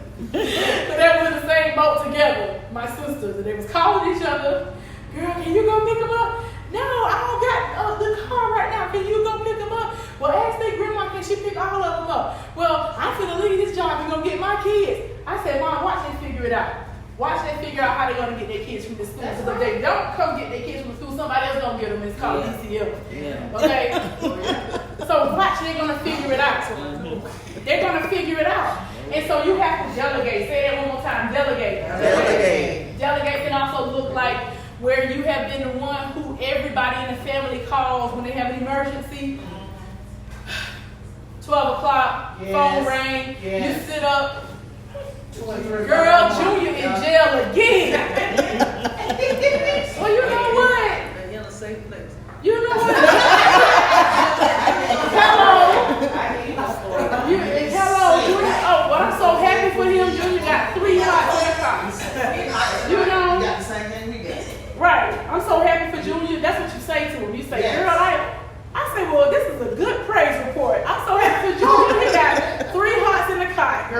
in the same boat together, my sisters. And they was calling each other. Girl, can you go pick them up? No, I don't got the car right now. Can you go pick them up? Well, ask their grandma, can she pick all of them up? Well, I'm finna leave this job and go get my kids. I said, Mom, watch them figure it out. Watch them figure out how they're going to get their kids from the school. Because if they don't come get their kids from the school, somebody else going to get them. It's called DCL. Yeah. Okay? So watch, they're going to figure it out. They're going to figure it out. And so you have to delegate. Say that one more time. Delegate. Delegate. Delegate can also look like where you have been the one who everybody in the family calls when they have an emergency. 12 o'clock, phone rang, you sit up. Girl, Junior in jail again. Well, you know what? They're in a safe place. You know what? Hello. Hello, Junior. Oh, but I'm so happy for him. Junior got 3 hot haircuts. You know? got the same thing we got. Right. I'm so happy for Junior. That's what you say to him. You say, girl, I say, well, this is a good praise report. I'm so happy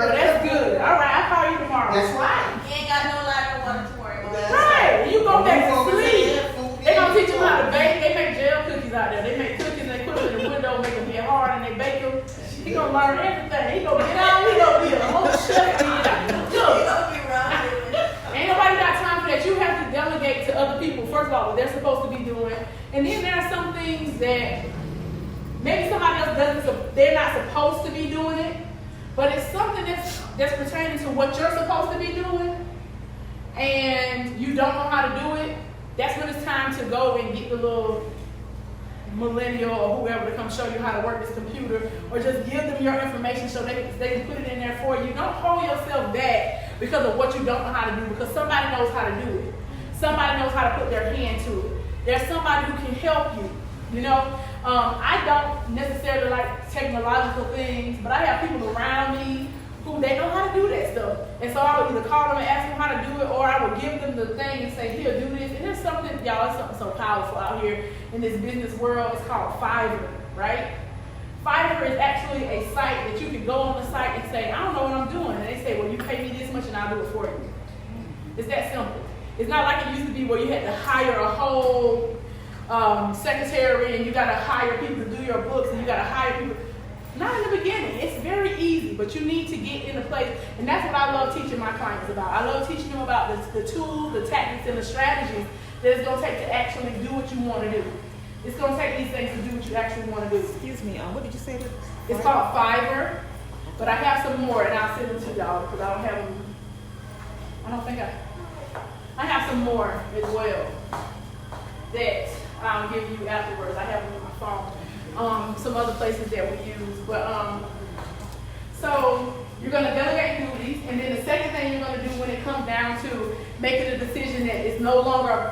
Well, that's good. All right, I'll call you tomorrow. That's right. You ain't got no light or water to worry about. Right. You go back to Move over sleep. there, food They gonna in, teach them how to bake. They make gel cookies out there. They make cookies and they put them in the window, make them get hard, and they bake them. He gonna learn everything. He gonna get out. He gonna be a whole chef. You Look, don't be wrong with it. ain't nobody got time for that. You have to delegate to other people. First of all, what they're supposed to be doing, and then there are some things that maybe somebody else doesn't. They're not supposed to be doing it, but it's something that's pertaining to what you're supposed to be doing, and you don't know how to do it. That's when it's time to go and get the little millennial or whoever to come show you how to work this computer, or just give them your information so they can put it in there for you. Don't hold yourself back because of what you don't know how to do, because somebody knows how to do it. Somebody knows how to put their hand to it. There's somebody who can help you. You know, I don't necessarily like technological things, but I have people around me who they know how to do that stuff. And so I would either call them and ask them how to do it, or I would give them the thing and say, here, do this. And there's something, y'all, it's something so powerful out here in this business world. It's called Fiverr, right? Fiverr is actually a site that you can go on the site and say, I don't know what I'm doing. And they say, well, you pay me this much and I'll do it for you. It's that simple. It's not like it used to be where you had to hire a whole secretary and you got to hire people to do your books and you got to hire people. Not in the beginning. It's very easy, but you need to get in a place, and that's what I love teaching my clients about. I love teaching them about the tools, the tactics, and the strategies that it's going to take to actually do what you want to do. It's going to take these things to do what you actually want to do. Excuse me, what did you say? It's called Fiverr, but I have some more, and I'll send them to y'all because I don't have them. I have some more as well that I'll give you afterwards. I have them on my phone. Some other places that we use, but so you're going to delegate duties, and then the second thing you're going to do when it comes down to making a decision that is no longer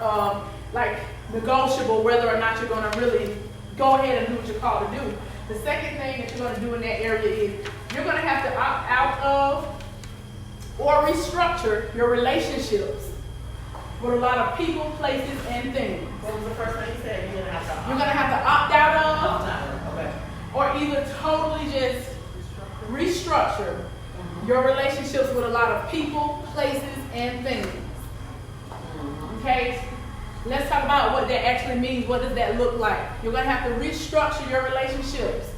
like negotiable whether or not you're going to really go ahead and do what you're called to do. The second thing that you're going to do in that area is you're going to have to opt out of or restructure your relationships with a lot of people, places, and things. What was the first thing you said? You're You're going to have to opt out of Okay. or either totally just restructure your relationships with a lot of people, places, and things. Okay? Let's talk about what that actually means. What does that look like? You're going to have to restructure your relationships.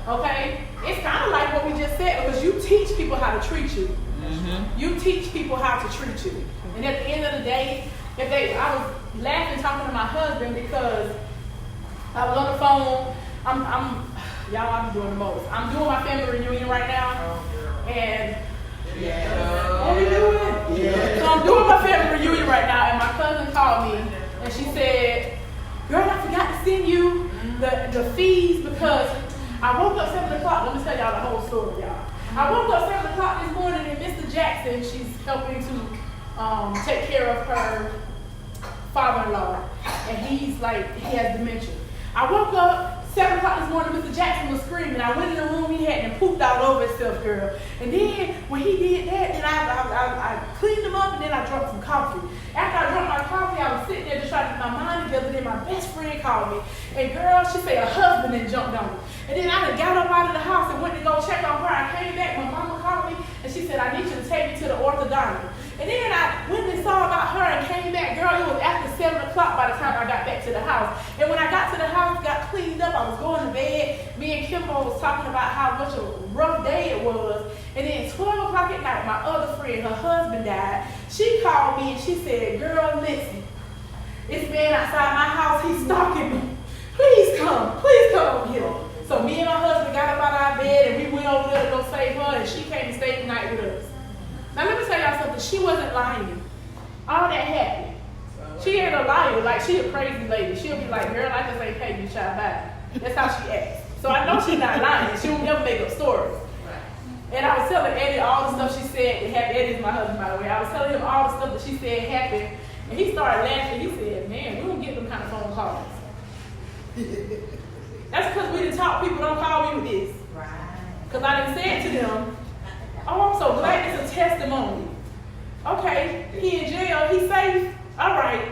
Okay? It's kind of like what we just said, because you teach people how to treat you. You teach people how to treat you. And at the end of the day, I was laughing talking to my husband because I was on the phone. I'm doing the most. I'm doing my family reunion right now. And what are we doing? Yeah. So I'm doing my family reunion right now, and my cousin called me and she said, girl, I forgot to send you the fees because I woke up 7 o'clock. Let me tell y'all the whole story, y'all. I woke up 7 o'clock this morning and Mr. Jackson, she's helping to take care of her father-in-law, and he has dementia. I woke up 7 o'clock this morning, Mr. Jackson was screaming. I went in the room, he had and pooped all over himself, girl. And then when he did that, then I cleaned him up and then I drank some coffee. After I drank my coffee, I was sitting there just trying to get my mind together. Then my best friend called me, and girl, she said her husband then jumped on me. And then I got up out of the house and went to go check on her. I came back, my mama called me, and she said, I need you to take me to the orthodontist. And then I went and saw about her and came back. Girl, it was after 7 o'clock by the time I got back to the house. And when I got to the house, got cleaned up, I was going to bed. Me and Kimbo was talking about how much a rough day it was. And then 12 o'clock at night, my other friend, her husband died. She called me and she said, girl, listen, this man outside my house, he's stalking me. Please come over here. So me and my husband got up out of our bed and we went over there to go save her, and she came and stayed the night with us. Now let me tell y'all something, she wasn't lying. All that happened. She ain't a liar, like she a crazy lady. She'll be like, girl, I just ain't pay you, child, bye. That's how she acts. So I know she's not lying. She will never make up stories. And I was telling Eddie all the stuff she said that happened. Eddie's my husband, by the way. I was telling him all the stuff that she said happened. And he started laughing. He said, man, we don't get them kind of phone calls. That's because we didn't talk. People don't call me with this. Because I didn't say it to them. Oh, I'm so glad it's a testimony. Okay, he in jail, he's safe. All right.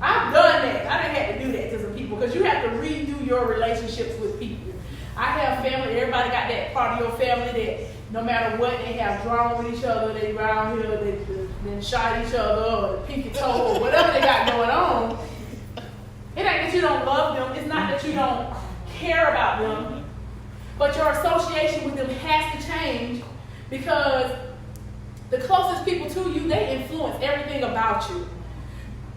I've done that. I didn't have to do that to some people because you have to redo your relationships with people. I have family. Everybody got that part of your family that no matter what, they have drama with each other, they around here, they then shot each other, or the pinky toe, or whatever they got going on. It ain't that you don't love them, it's not that you don't care about them, but your association with them has to change because the closest people to you, they influence everything about you.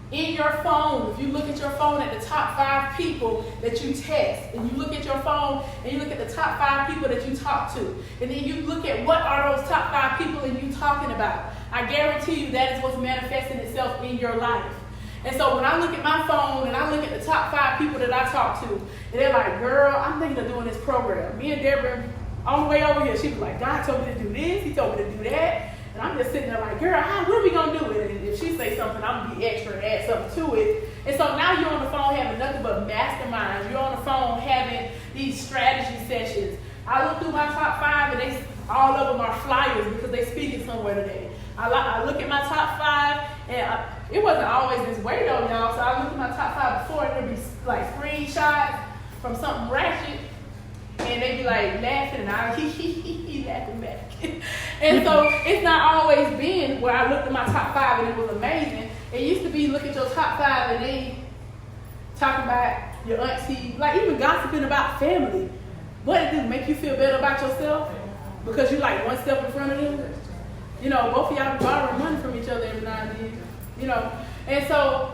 In your phone, if you look at your phone at the top 5 people that you text, and you look at your phone and you look at the top 5 people that you talk to, and then you look at what are those top 5 people and you talking about, I guarantee you that is what's manifesting itself in your life. And so when I look at my phone and I look at the top 5 people that I talk to, and they're like, girl, I'm thinking of doing this program. Me and Deborah, on the way over here, she was like, God told me to do this, he told me to do that. And I'm just sitting there like, girl, what are we going to do with it? And if she say something, I'm going to be extra and add something to it. And so now you're on the phone having nothing but masterminds. You're on the phone having these strategy sessions. I look through my top 5 and all of them are flyers because they speaking somewhere today. I look at my top 5 and it wasn't always this way though, y'all. So I look at my top 5 before and there'd be like screenshots from something ratchet. And they be like laughing and I he laughing back. And so it's not always been where I looked at my top 5 and it was amazing. It used to be look at your top 5 and they talking about your auntie, like even gossiping about family. What it do, make you feel better about yourself? Because you like one step in front of them? You know, both of y'all borrowing money from each other every now and then. You know, and so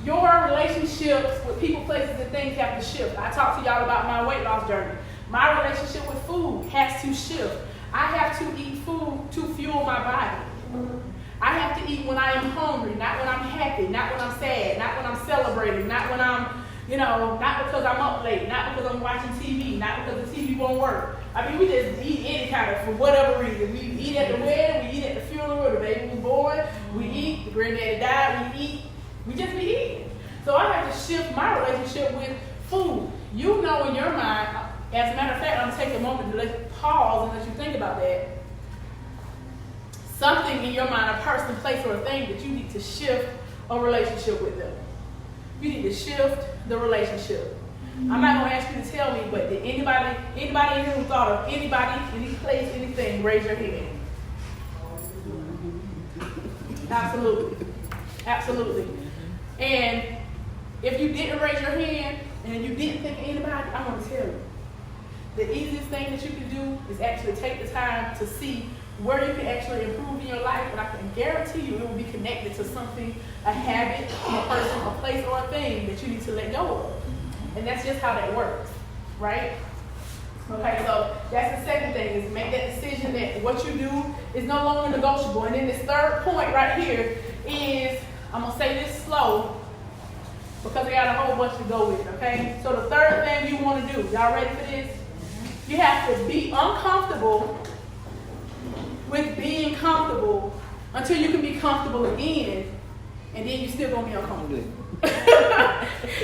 your relationships with people, places, and things have to shift. I talked to y'all about my weight loss journey. My relationship with food has to shift. I have to eat food to fuel my body. I have to eat when I am hungry, not when I'm happy, not when I'm sad, not when I'm celebrating, not when I'm, not because I'm up late, not because I'm watching TV, not because the TV won't work. I mean, we just eat any kind of, for whatever reason. We eat at the wedding, we eat at the funeral, the baby was born, we eat, the granddaddy died, we eat. We just be eating. So I have to shift my relationship with food. You know in your mind, as a matter of fact, I'm going to take a moment to pause and let you think about that. Something in your mind, a person, place, or a thing that you need to shift a relationship with them. You need to shift the relationship. I'm not going to ask you to tell me, but did anybody in here who thought of anybody, any place, anything, raise your hand? Absolutely. Absolutely. And if you didn't raise your hand and you didn't think of anybody, I'm going to tell you. The easiest thing that you can do is actually take the time to see where you can actually improve in your life, and I can guarantee you it will be connected to something, a habit, a person, a place, or a thing that you need to let go of. And that's just how that works, right? Okay, so that's the second thing, is make that decision that what you do is no longer negotiable. And then this third point right here is, I'm going to say this slow because I got a whole bunch to go with, okay? So the third thing you want to do, y'all ready for this? You have to be uncomfortable with being comfortable until you can be comfortable again, and then you're still going to be uncomfortable.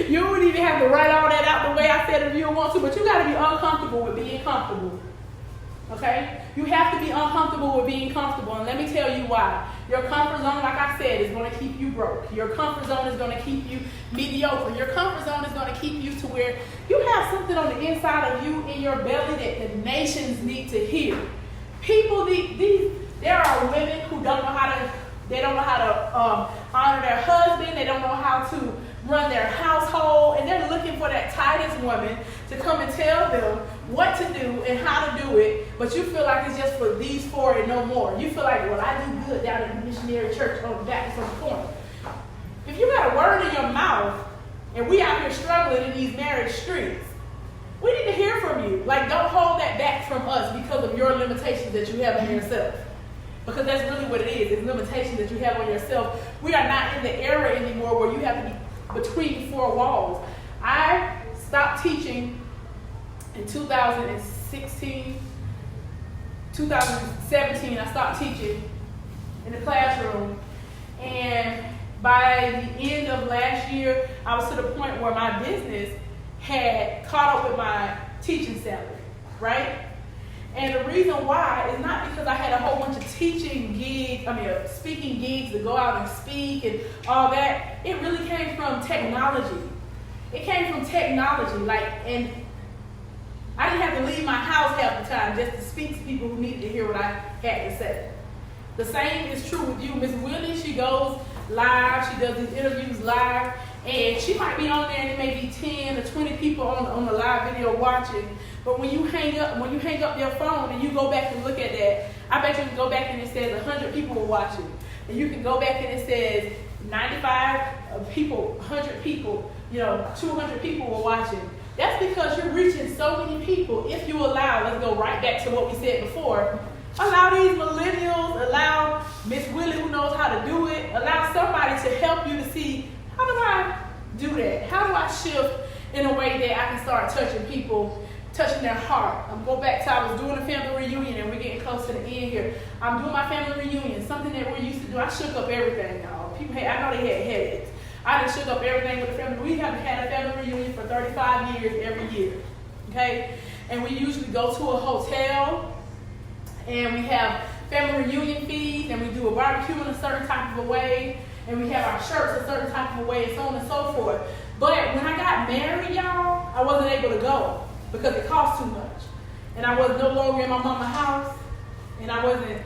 You wouldn't even have to write all that out the way I said if you don't want to, but you got to be uncomfortable with being comfortable. Okay? You have to be uncomfortable with being comfortable, and let me tell you why. Your comfort zone, like I said, is going to keep you broke. Your comfort zone is going to keep you mediocre. Your comfort zone is going to keep you to where you have something on the inside of you in your belly that the nations need to hear. People need there are women who don't know how to honor their husband. They don't know how to run their household, and they're looking for that Titus woman to come and tell them what to do and how to do it, but you feel like it's just for these four and no more. You feel like, well, I do good down in the missionary church on the Baptist on the corner. If you got a word in your mouth and we out here struggling in these marriage streets, we need to hear from you. Like, don't hold that back from us because of your limitations that you have on yourself. Because that's really what it is. It's limitations that you have on yourself. We are not in the era anymore where you have to be between four walls. I stopped teaching in 2017, I stopped teaching in the classroom. And by the end of last year, I was to the point where my business had caught up with my teaching salary, right? And the reason why is not because I had a whole bunch of speaking gigs to go out and speak and all that. It really came from technology. It came from technology, and I didn't have to leave my house half the time just to speak to people who needed to hear what I had to say. The same is true with you. Miss Willie, she goes live, she does these interviews live, and she might be on there and there may be 10 or 20 people on the live video watching. But when you hang up your phone and you go back and look at that, I bet you can go back and it says 100 people were watching. And you can go back and it says 95 people, 100 people, 200 people were watching. That's because you're reaching so many people. If you allow, let's go right back to what we said before, allow these millennials, allow Miss Willie who knows how to do it, allow somebody to help you to see, how do I do that? How do I shift in a way that I can start touching people, touching their heart? I'm going back to, I was doing a family reunion and we're getting close to the end here. I'm doing my family reunion, something that we're used to do. I shook up everything, y'all. People I know they had headaches. I done shook up everything with the family. We haven't had a family reunion for 35 years every year, okay? And we usually go to a hotel and we have family reunion feeds and we do a barbecue in a certain type of a way and we have our shirts a certain type of a way and so on and so forth. But when I got married, y'all, I wasn't able to go because it cost too much. And I was no longer in my mama's house and I wasn't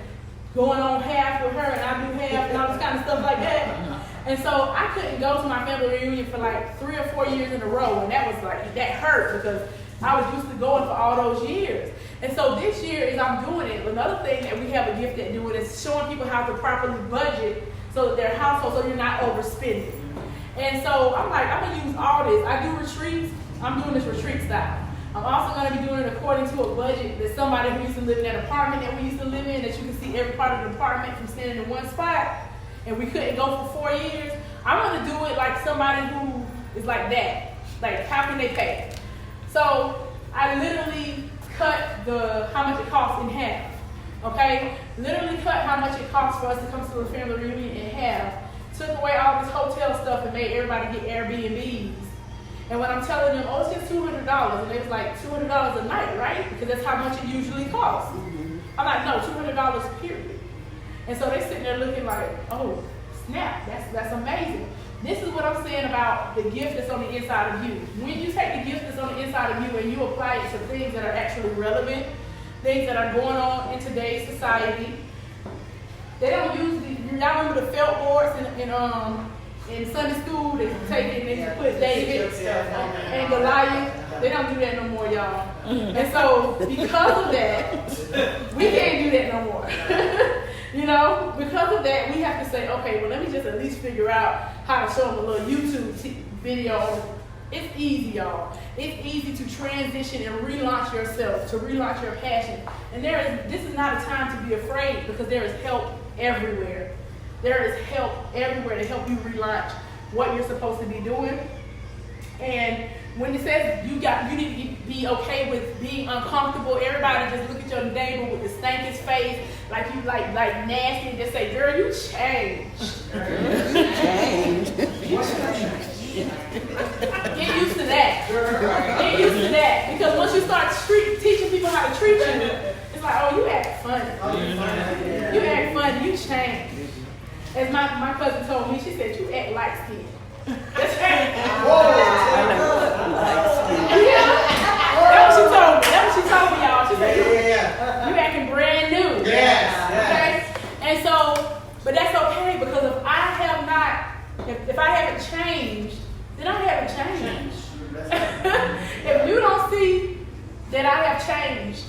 going on half with her and I do half and all this kind of stuff like that. And so I couldn't go to my family reunion for like 3 or 4 years in a row, and that was like, that hurt because I was used to going for all those years. And so this year, as I'm doing it, another thing that we have a gift at doing is showing people how to properly budget so that their household, so you're not overspending. And so I'm like, I'm gonna use all this. I do retreats, I'm doing this retreat style. I'm also gonna be doing it according to a budget that somebody who used to live in that apartment that we used to live in, that you can see every part of the apartment from standing in one spot. And we couldn't go for 4 years. I want to do it like somebody who is like that. Like, how can they pay? So I literally cut how much it costs in half. Okay? Literally cut how much it costs for us to come to a family reunion in half. Took away all this hotel stuff and made everybody get Airbnbs. And when I'm telling them, oh, it's just $200, and they was like, $200 a night, right? Because that's how much it usually costs. I'm like, no, $200 period. And so they're sitting there looking like, oh, snap, that's amazing. This is what I'm saying about the gift that's on the inside of you. When you take the gift that's on the inside of you and you apply it to things that are actually relevant, things that are going on in today's society, they don't use y'all remember the felt boards in Sunday school they take it and they put David and Goliath. They don't do that no more, y'all. And so because of that, we can't do that no more. Because of that, we have to say, okay, well, let me just at least figure out how to show them a little YouTube video. It's easy, y'all. It's easy to transition and relaunch yourself, to relaunch your passion. And this is not a time to be afraid because there is help everywhere. There is help everywhere to help you relaunch what you're supposed to be doing. And when it says you need to be okay with being uncomfortable, everybody just look at your neighbor with the stankiest face, like you like nasty, and just say, "Girl, you changed." Get used to that. Get used to that, because once you start teaching people how to treat you, it's like, oh, you act funny. You act funny. You changed. As my cousin told me, she said, "You act light skinned." That's what she told me, y'all. She said, you acting brand new. Okay? And so, but that's okay, because if I haven't changed, then I haven't changed. If you don't see that I have changed,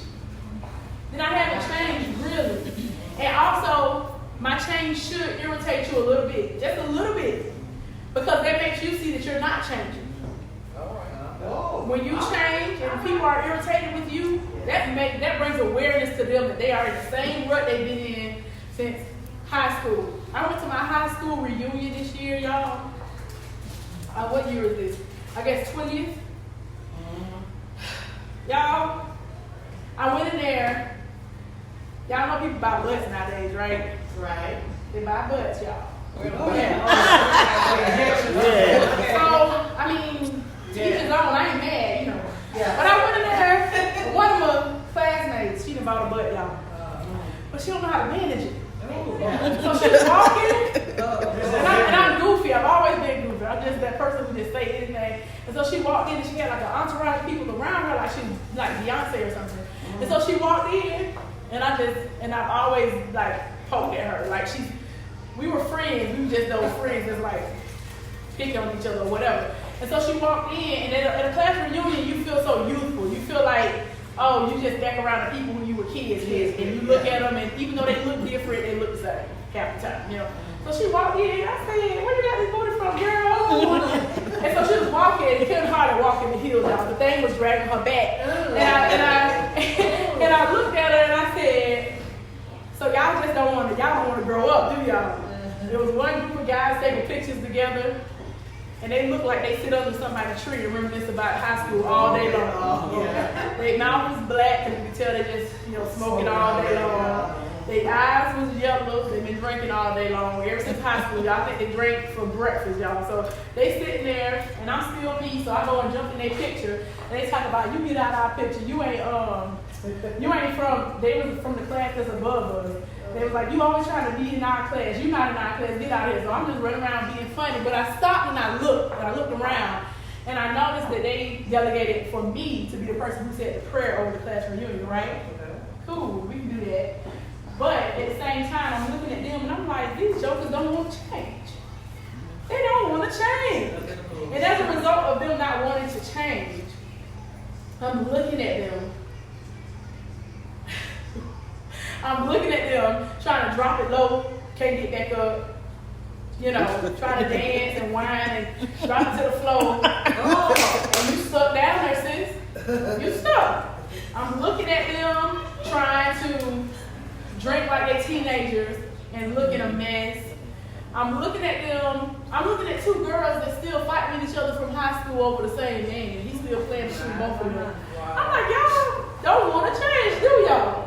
then I haven't changed really. And also, my change should irritate you a little bit, just a little bit. Because that makes you see that you're not changing. When you change and people are irritated with you, that brings awareness to them that they are in the same rut they've been in since high school. I went to my high school reunion this year, y'all. What year is this? I guess 20th. Y'all, I went in there. Y'all know people buy butts nowadays, right? Right. They buy butts, y'all. Yeah. So, I mean, teachers on, I ain't mad, But I went in there, one of my classmates, she done bought a butt, y'all. But she don't know how to manage it. So she was walking, and I'm goofy. I've always been goofy. I'm just that person who just say anything. And so she walked in and she had like an entourage of people around her, like she was like Beyonce or something. And so she walked in, and I've always like poked at her. Like we were friends, we were just those friends that's like picking on each other or whatever. And so she walked in, and at a class reunion, you feel so youthful. You feel like, oh, you just back around the people when you were kids with, and you look at them, and even though they look different, they look the same half the time, you know. So she walked in, I said, where you got this booty from, girl? And so she was walking, and couldn't hardly walk in the heels, y'all. The thing was dragging her back. And I looked at her and I said, so y'all don't want to grow up, do y'all? There was one group of guys taking pictures together, and they look like they sit under somebody's tree and reminisce about high school all day long. Yeah. Their mouth was black, and you could tell they just, smoking all day long. Their eyes was yellow. They've been drinking all day long. Ever since high school, y'all think they drank for breakfast, y'all. So they sitting there, and I'm still me, so I go and jump in their picture, and they talk about, you get out of our picture. You ain't from, they was from the class that's above us. They was like, you always trying to be in our class. You're not in our class. Get out of here. So I'm just running around being funny. But I stopped and I looked around, and I noticed that they delegated for me to be the person who said the prayer over the class reunion, right? Cool, we can do that. But at the same time, I'm looking at them, and I'm like, these jokers don't want to change. They don't want to change. And as a result of them not wanting to change, I'm looking at them. I'm looking at them trying to drop it low, can't get back up, trying to dance and whine and drop it to the floor. And you stuck down there, sis. You stuck. I'm looking at them trying to drink like they teenagers and looking a mess. I'm looking at two girls that still fighting with each other from high school over the same man. He's still playing between both of them. I'm like, y'all don't want to change, do y'all?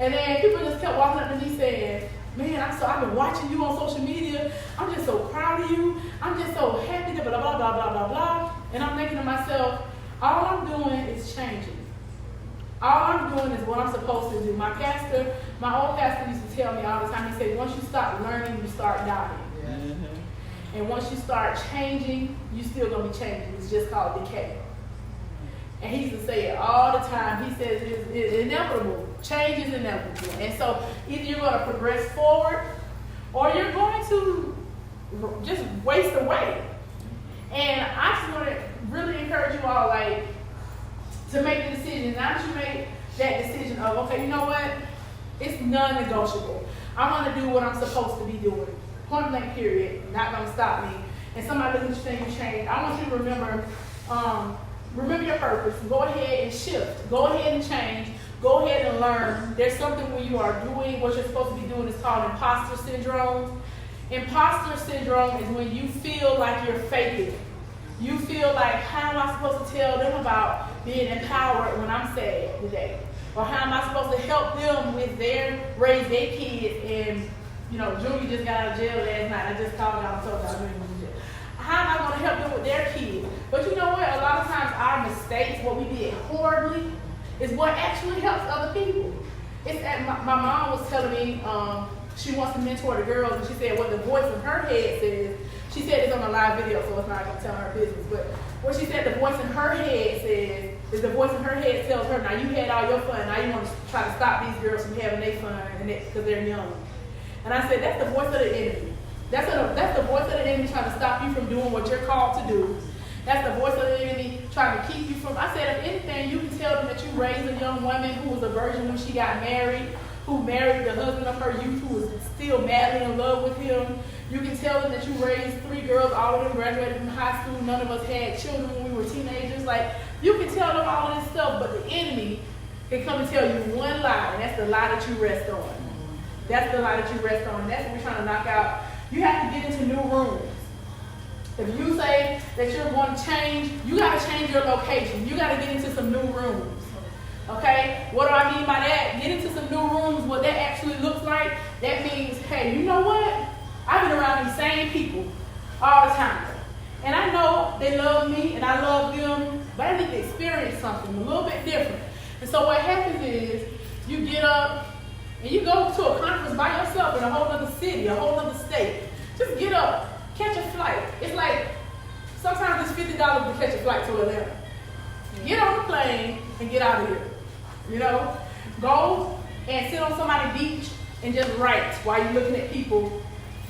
And then people just kept walking up to me saying, man, I've been watching you on social media. I'm just so proud of you. I'm just so happy, blah, blah, blah, blah, blah, blah. And I'm thinking to myself, all I'm doing is changing. All I'm doing is what I'm supposed to do. My old pastor used to tell me all the time, he said, once you start learning, you start dying. Yeah. And once you start changing, you still going to be changing. It's just called decay. And he used to say it all the time. He says it's inevitable. Change is inevitable. And so either you're going to progress forward or you're going to just waste away. And I just want to really encourage you all, to make the decision. Now that you make that decision of, okay, you know what? It's non-negotiable. I want to do what I'm supposed to be doing. Point blank period. Not going to stop me. And somebody looking at you saying you change. I want you to remember your purpose. Go ahead and shift. Go ahead and change. Go ahead and learn. There's something when you are doing what you're supposed to be doing. It's called imposter syndrome. Imposter syndrome is when you feel like you're faking. You feel like, how am I supposed to tell them about being empowered when I'm sad today? Or how am I supposed to help them with raise their kids? And, Junior just got out of jail last night. I just called y'all and told y'all Junior was in jail. How am I going to help them with their kids? But you know what? A lot of times our mistakes, what we did horribly, is what actually helps other people. My mom was telling me she wants to mentor the girls, and she said what the voice in her head says. She said it's on a live video, so it's not going to tell her business. But what she said the voice in her head says is the voice in her head tells her, now you had all your fun, now you want to try to stop these girls from having their fun because they're young. And I said, that's the voice of the enemy. That's the voice of the enemy trying to stop you from doing what you're called to do. That's the voice of the enemy trying to keep you from. I said, if anything, you can tell them that you raised a young woman who was a virgin when she got married, who married the husband of her youth, who was still madly in love with him. You can tell them that you raised 3 girls, all of them graduated from high school. None of us had children when we were teenagers. You can tell them all of this stuff, but the enemy can come and tell you one lie, and that's the lie that you rest on. That's the lie that you rest on, and that's what we're trying to knock out. You have to get into new rooms. If you say that you're going to change, you got to change your location. You got to get into some new rooms. Okay? What do I mean by that? Get into some new rooms. What that actually looks like, that means, hey, you know what? I've been around these same people all the time. And I know they love me and I love them, but I need to experience something a little bit different. And so what happens is you get up and you go to a conference by yourself in a whole other city, a whole other state. Just get up, catch a flight. It's like sometimes it's $150 to catch a flight to Atlanta. Get on the plane and get out of here. You know, go and sit on somebody's beach and just write while you're looking at people.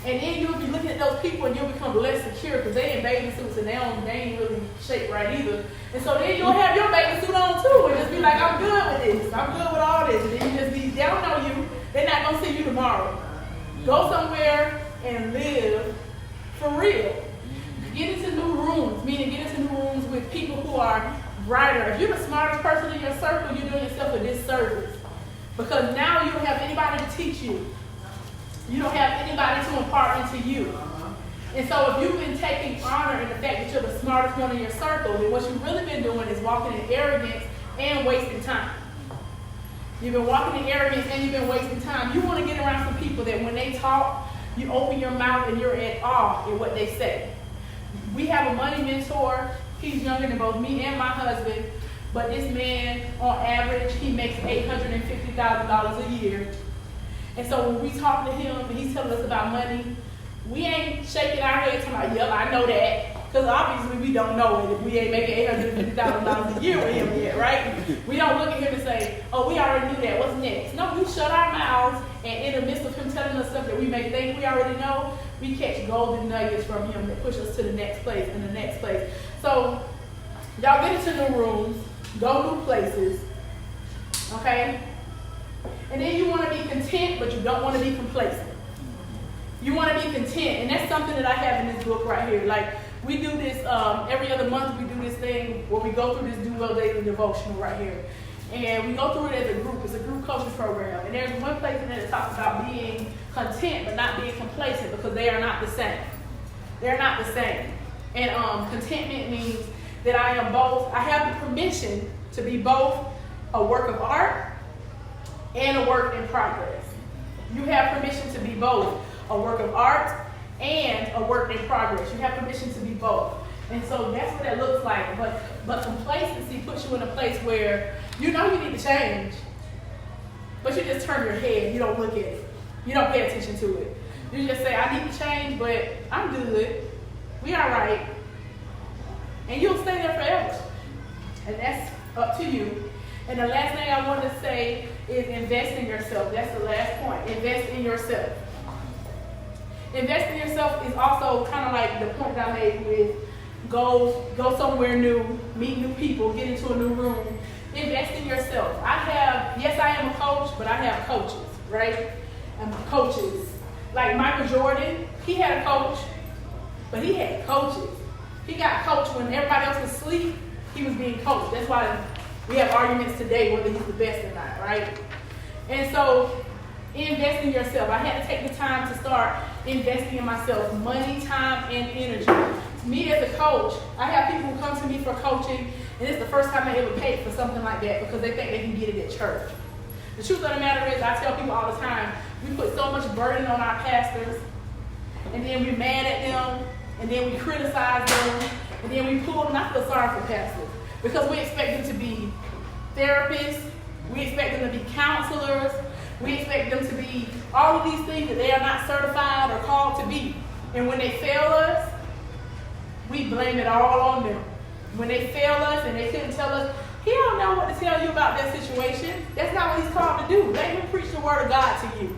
And then you'll be looking at those people and you'll become less secure because they in bathing suits and they ain't really shaped right either. And so then you'll have your bathing suit on too and just be like, I'm good with this. I'm good with all this. And then you just be, they don't know you. They're not going to see you tomorrow. Go somewhere and live for real. Get into new rooms, meaning get into new rooms with people who are brighter. If you're the smartest person in your circle, you're doing yourself a disservice. Because now you don't have anybody to teach you. You don't have anybody to impart into you. And so if you've been taking honor in the fact that you're the smartest one in your circle, then what you've really been doing is walking in arrogance and wasting time. You've been walking in arrogance and you've been wasting time. You want to get around some people that when they talk, you open your mouth and you're at awe at what they say. We have a money mentor. He's younger than both me and my husband. But this man, on average, he makes $850,000 a year. And so when we talk to him and he's telling us about money, we ain't shaking our heads talking about, yep, I know that. Because obviously we don't know it if we ain't making $850,000 a year with him yet, right? We don't look at him and say, oh, we already knew that. What's next? No, we shut our mouths, and in the midst of him telling us stuff that we may think we already know, we catch golden nuggets from him that push us to the next place and the next place. So y'all get into new rooms, go new places, okay? And then you want to be content, but you don't want to be complacent. You want to be content, and that's something that I have in this book right here. Like, we do this every other month. We do this thing where we go through this Do Well Daily devotional right here, and we go through it as a group. It's a group coaching program, and there's one place in there that talks about being content but not being complacent because they are not the same. They're not the same. And contentment means that I am both. I have the permission to be both a work of art and a work in progress. You have permission to be both a work of art and a work in progress. You have permission to be both. And so that's what that looks like. But complacency puts you in a place where you know you need to change, but you just turn your head. You don't look at it. You don't pay attention to it. You just say, I need to change, but I'm good. We all right. And you'll stay there forever. And that's up to you. And the last thing I want to say is invest in yourself. That's the last point. Invest in yourself. Invest in yourself is also kind of like the point that I made with go somewhere new, meet new people, get into a new room. Invest in yourself. Yes, I am a coach, but I have coaches, right? Coaches. Like Michael Jordan, he had a coach, but he had coaches. He got coached when everybody else was asleep. He was being coached. That's why we have arguments today whether he's the best or not, right? And so, invest in yourself. I had to take the time to start investing in myself, money, time, and energy. Me as a coach, I have people who come to me for coaching, and it's the first time they ever paid for something like that because they think they can get it at church. The truth of the matter is, I tell people all the time, we put so much burden on our pastors, and then we're mad at them, and then we criticize them, and then we pull them. I feel sorry for pastors because we expect them to be therapists, we expect them to be counselors, we expect them to be all of these things that they are not certified or called to be. And when they fail us, we blame it all on them. When they fail us and they couldn't tell us, he don't know what to tell you about that situation. That's not what he's called to do. Let him preach the word of God to you.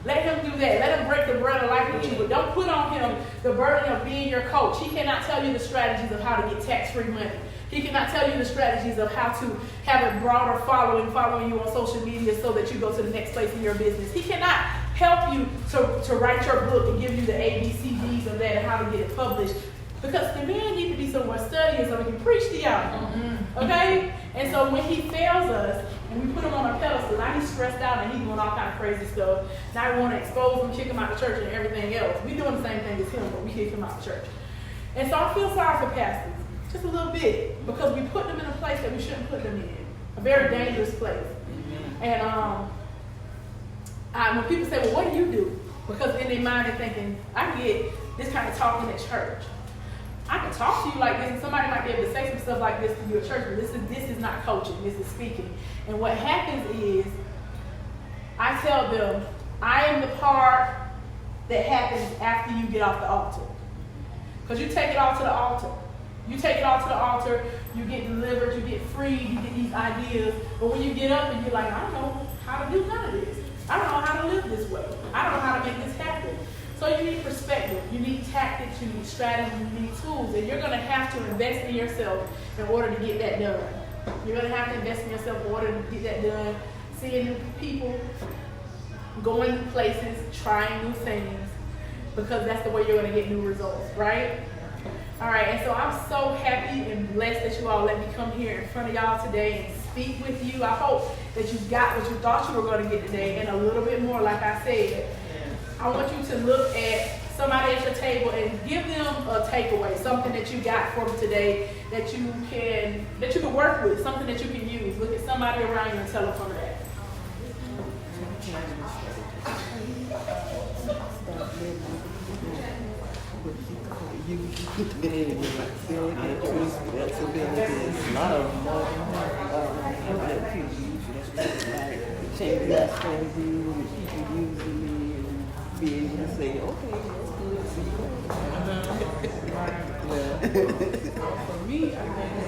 Let him do that. Let him break the bread of life with you. But don't put on him the burden of being your coach. He cannot tell you the strategies of how to get tax-free money. He cannot tell you the strategies of how to have a broader following you on social media so that you go to the next place in your business. He cannot help you to write your book and give you the ABCDs of that and how to get it published. Because the man needs to be somewhere studying so he can preach to y'all. Okay? And so when he fails us and we put him on a pedestal, now he's stressed out and he's doing all kind of crazy stuff. Now we want to expose him, kick him out of church and everything else. We're doing the same thing as him, but we kick him out of church. And so I feel sorry for pastors. Just a little bit, because we put them in a place that we shouldn't put them in, a very dangerous place. And when people say, well, what do you do? Because in their mind they're thinking, I get this kind of talking at church. I can talk to you like this, and somebody might be able to say some stuff like this to you at church, but this is not coaching, this is speaking. And what happens is, I tell them, I am the part that happens after you get off the altar. Because you take it off to the altar. You take it all to the altar, you get delivered, you get freed, you get these ideas. But when you get up and you're like, I don't know how to do none of this. I don't know how to live this way. I don't know how to make this happen. So you need perspective, you need tactics, you need strategy, you need tools, and you're gonna have to invest in yourself in order to get that done. You're gonna have to invest in yourself in order to get that done. Seeing new people, going new places, trying new things, because that's the way you're gonna get new results, right? All right, and so I'm so happy and blessed that you all let me come here in front of y'all today and speak with you. I hope that you got what you thought you were going to get today and a little bit more, like I said. I want you to look at somebody at your table and give them a takeaway, something that you got from today that you can work with, something that you can use. Look at somebody around you and tell them from that. You get the name responsibilities. A lot of them that people use like change that strategy and people using me and be able to say, okay, that's good, see you. For me, I think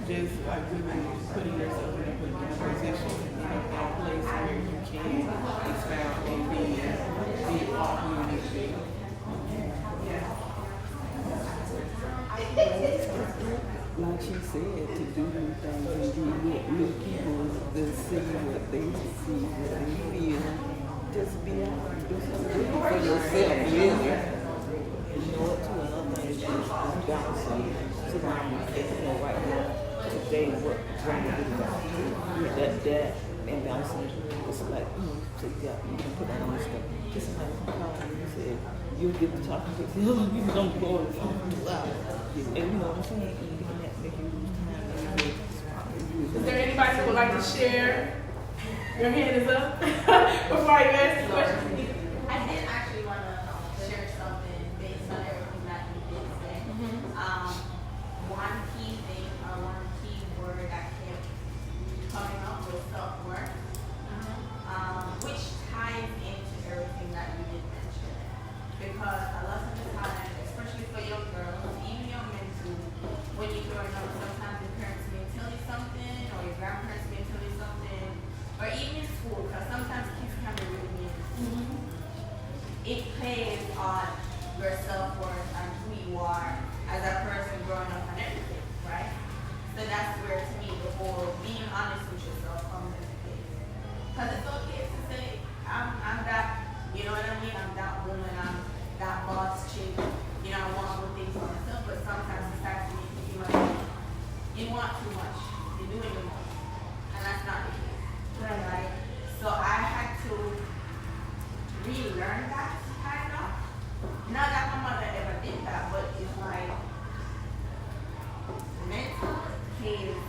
just like really putting yourself in a position, in a place where you can expound and be all who you need to be. Like she said, to do new things and be new people to see what they see, what they feel. Just be out and do something for yourself, really. You know what, too, another thing is just balancing. Sit down and right now, today, what brand is that, and balancing. It's like, so you can put that on this stuff. Just like, you said, you give the talking to you don't go on the phone too loud. And you know what I'm saying? And you can make you lose time. Is there anybody who would like to share? Your hand is up before I ask the question. I did actually want to share something based on everything that you did say. One key thing or one key word that kept coming up was self-worth, which ties into everything that you did mention. Because a lot of the time, especially for young girls, even young men too, when you're growing up, sometimes your parents may tell you something, or your grandparents may tell you something, or even in school, because sometimes kids can be really mean. It plays on your self-worth and who you are as a person growing up and everything, right? So that's where, to me, the whole being honest with yourself comes into play. Because it's okay to say, I'm that, you know what I mean? I'm that woman, I'm that boss chick, you know, I want good things for myself, but sometimes it starts to make you feel like you want too much, you're doing too much, and that's not the case, right? So I had to relearn that kind of. Not that my mother ever did that, but it's like mental case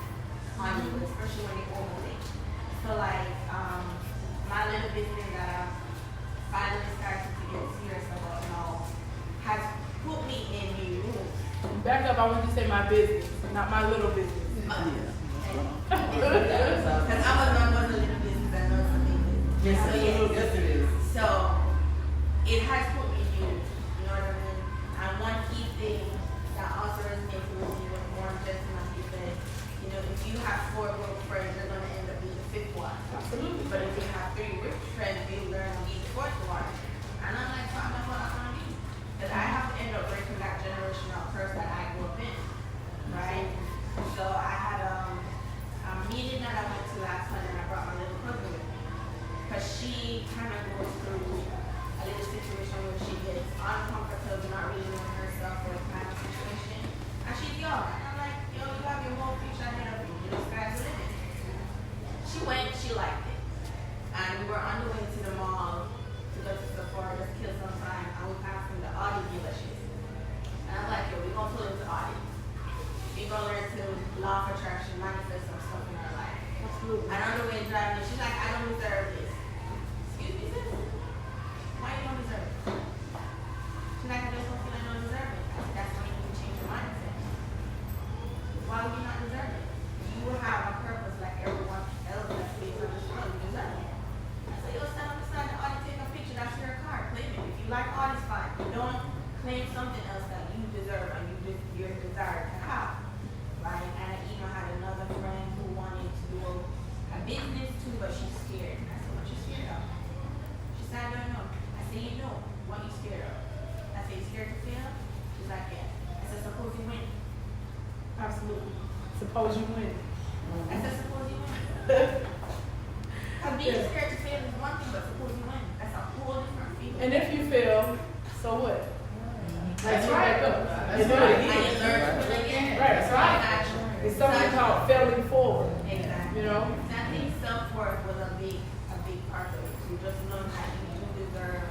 on you, especially when you overthink. So like my little business that I'm finally starting to get serious about now has put me in new rooms. Back up, I want you to say my business, not my little business. Because Amazon was a little business and not a big business. Yes, it is. So it has put me in new, you know what I mean? And one key thing that also resonates with me with more gentlemen is that, you know, if you have 4 broke friends, you're going to end up being the 5th one. Absolutely. But if you have 3 rich friends, you learn to be the 4th one. And I'm like, so that's what I want to be. Because I have to end up breaking that generational curse that I grew up in, right? So I had a meeting that I went to last Sunday, and I brought my little cousin with me. Because she kind of goes through a little situation where she gets uncomfortable, not really knowing herself or kind of situation. And she's young. And I'm like, yo, you have your whole future ahead of you. The sky's the limit. She went, she liked it. And we were on the way to the mall to go to Sephora, just kill some time, and we passed in the Audi dealership. And I'm like, yo, we're going to pull into Audi. We're going to learn to law of attraction, manifest some stuff in our life. Absolutely. And on the way driving, she's like, I don't deserve this. Excuse me, sis? Why you don't deserve it? She's like, I just don't feel I don't deserve it. I said, that's when you can change your mindset. Why would you not deserve it? You have a purpose like everyone else that's based on this world. You deserve it. I said, yo, stand on the side of the Audi, take a picture. That's your car. Claim it. If you like Audi, fine. You don't claim something else that you deserve and your desire to have, right? And I even had another friend who wanted to do a business too, but she's scared. I said, what you scared of? She said, I don't know. I said, you know what you scared of? I said, you scared to fail? She's like, yeah. I said, suppose you win. Absolutely. Suppose you win. I said, suppose you win. Because being scared to fail is one thing, but suppose you win. That's a whole different feeling. And if you fail, so what? That's You right. back up. That's You do right. it I again. learned to feel again. Right, that's right. Exactly. It's something called failing forward. Exactly. You know? And I think self-worth was a big part of it too. Just knowing that you do deserve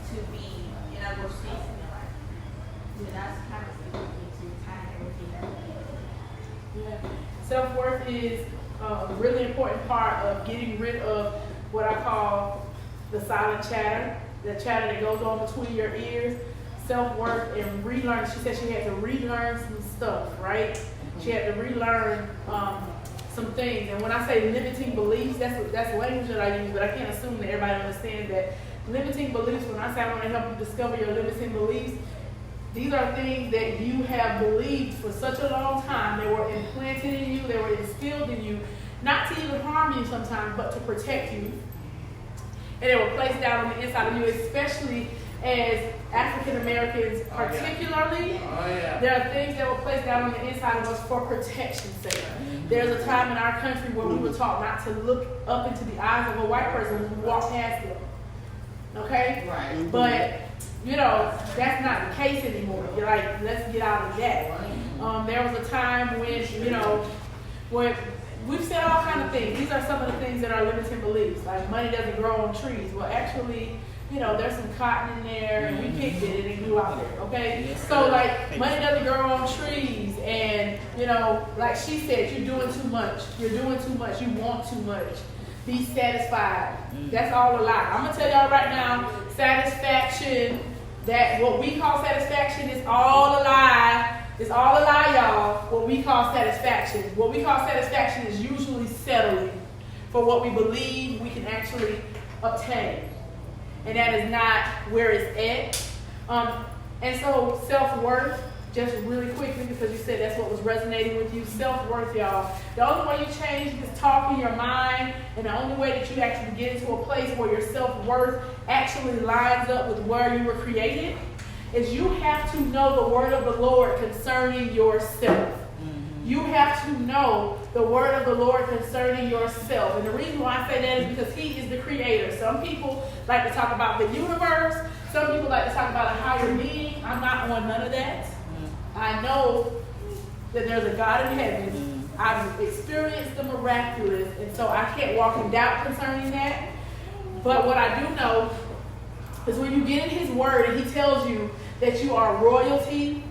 to be in a good space in your life. So that's kind of sticking me to kind of everything that we do. Yeah. Self-worth is a really important part of getting rid of what I call the silent chatter, the chatter that goes on between your ears. Self-worth and relearn. She said she had to relearn some stuff, right? She had to relearn some things. And when I say limiting beliefs, that's language that I use, but I can't assume that everybody understands that. Limiting beliefs, when I say I want to help you discover your limiting beliefs, these are things that you have believed for such a long time. They were implanted in you, they were instilled in you, not to even harm you sometimes, but to protect you. And they were placed down on the inside of you, especially as African Americans particularly. There are things that were placed down on the inside of us for protection's sake. There's a time in our country where we were taught not to look up into the eyes of a white person when we walk past them. Okay? Right. But, you know, that's not the case anymore. You're like, let's get out of that. There was a time when, you know, when we've said all kinds of things. These are some of the things that are limiting beliefs. Like money doesn't grow on trees. Well, actually, you know, there's some cotton in there and we picked it and it grew out there, okay? So like money doesn't grow on trees and, you know, like she said, you're doing too much. You're doing too much. You want too much. Be satisfied. That's all a lie. I'm going to tell y'all right now, satisfaction, that what we call satisfaction is all a lie. It's all a lie, y'all, what we call satisfaction. What we call satisfaction is usually settling for what we believe we can actually obtain. And that is not where it's at. And so self-worth, just really quickly, because you said that's what was resonating with you, self-worth, y'all. The only way you change this talk in your mind, and the only way that you actually get into a place where your self-worth actually lines up with where you were created, is you have to know the word of the Lord concerning yourself. You have to know the word of the Lord concerning yourself. And the reason why I say that is because he is the creator. Some people like to talk about the universe. Some people like to talk about a higher being. I'm not on none of that. I know that there's a God in heaven. I've experienced the miraculous, and so I can't walk in doubt concerning that. But what I do know is when you get in his word and he tells you that you are royalty,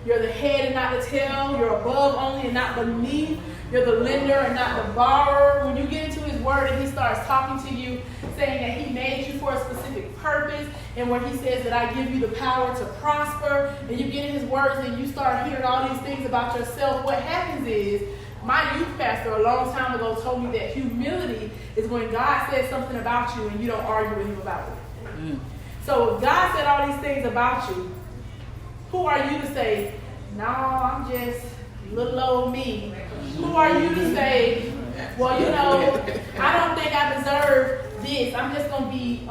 you're the head and not the tail, you're above only and not beneath, you're the lender and not the borrower. When you get into his word and he starts talking to you, saying that he made you for a specific purpose, and where he says that I give you the power to prosper, and you get in his words and you start hearing all these things about yourself, what happens is, my youth pastor a long time ago told me that humility is when God says something about you and you don't argue with him about it. So if God said all these things about you, who are you to say, no, I'm just little old me? Who are you to say, well, you know, I don't think I deserve this. I'm just going to be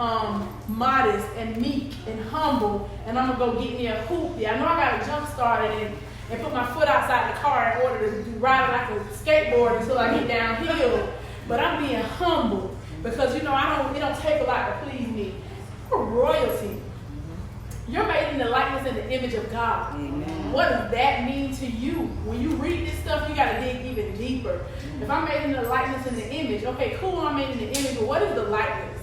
modest and meek and humble, and I'm going to go get me a hoopty. I know I got to jump started and put my foot outside the car in order to ride like a skateboard until I get downhill. But I'm being humble because, you know, it don't take a lot to please me. You're royalty. You're made in the likeness and the image of God. Amen. What does that mean to you? When you read this stuff, you got to dig even deeper. If I'm made in the likeness and the image, okay, cool, I'm made in the image, but what is the likeness?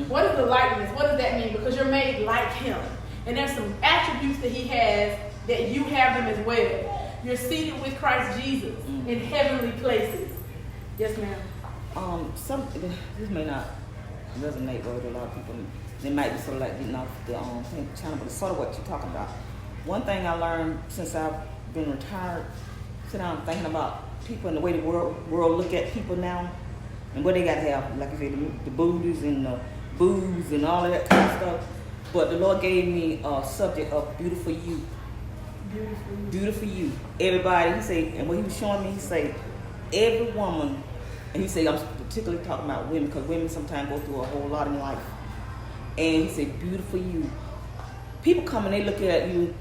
What is the likeness? What does that mean? Because you're made like him. And there's some attributes that he has that you have them as well. You're seated with Christ Jesus in heavenly places. Yes, ma'am. This may not resonate with a lot of people. They might be sort of like getting off the channel, but it's sort of what you're talking about. One thing I learned since I've been retired, sit down thinking about people and the way the world look at people now, and what they got to have, like I said, the booties and the booze and all of that kind of stuff. But the Lord gave me a subject of beautiful you. Beautiful you. Everybody, he said, and what he was showing me, he said, every woman, and he said, I'm particularly talking about women, because women sometimes go through a whole lot in life. And he said, beautiful you. People come and they look at you.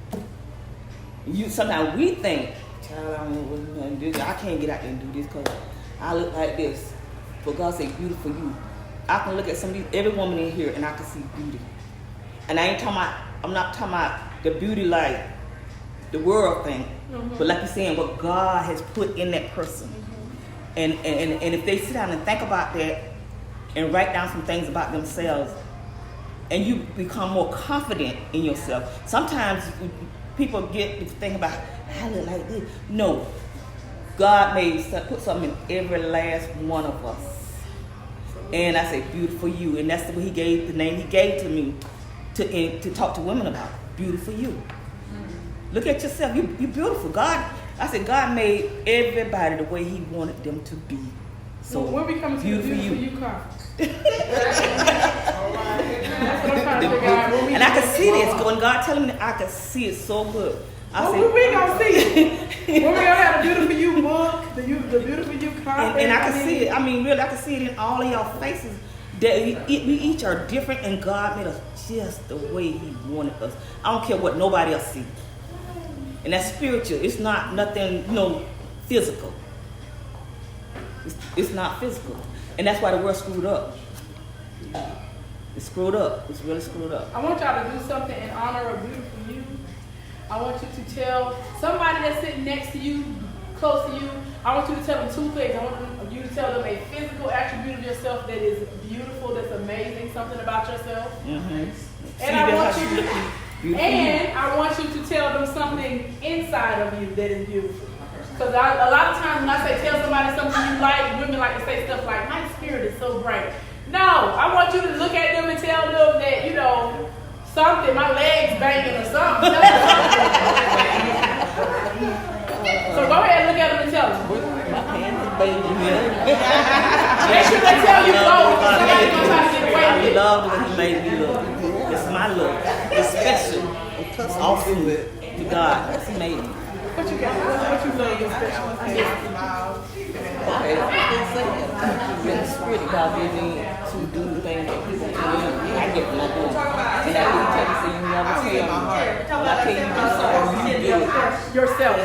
Sometimes we think, child, I can't get out there and do this because I look like this. But God said, beautiful you. I can look at every woman in here and I can see beauty. And I'm not talking about the beauty like the world thing, but like you're saying, what God has put in that person. And if they sit down and think about that and write down some things about themselves, and you become more confident in yourself. Sometimes people get to think about, I look like this. No. God put something in every last one of us. And I say, beautiful you. And that's the way the name he gave to me to talk to women about. Beautiful you. Look at yourself. You're beautiful. I said, God made everybody the way he wanted them to be. So when we come to the beautiful you conference. And I can see this. When God telling me, I can see it so good. When we gonna see it? When we gonna have the beautiful you book, the beautiful you conference? And I can see it. I mean, really, I can see it in all of y'all faces. That we each are different, and God made us just the way He wanted us. I don't care what nobody else sees. And that's spiritual. It's not nothing, physical. It's not physical. And that's why the world's screwed up. It's screwed up. It's really screwed up. I want y'all to do something in honor of beautiful you. I want you to tell somebody that's sitting next to you, close to you, I want you to tell them two things. I want you to tell them a physical attribute of yourself that is beautiful, that's amazing, something about yourself. Mm-hmm. And I want you to tell them something inside of you that is beautiful. Because a lot of times when I say tell somebody something you like, women like to say stuff like, my spirit is so bright. No, I want you to look at them and tell them that, something, my legs banging or something. So go ahead and look at them and tell them. My hands are banging. Make sure they tell you both. Somebody's going to try to get away with it. I love the way he made me look. It's my look. It's special. It's awesome to God. He made me. What you got? What you love your special? Okay. When the Spirit of God gives me to do the things that people do, I get what I do. And I can tell you, so you never tell me. When I tell you to do something, you do it. Yourself.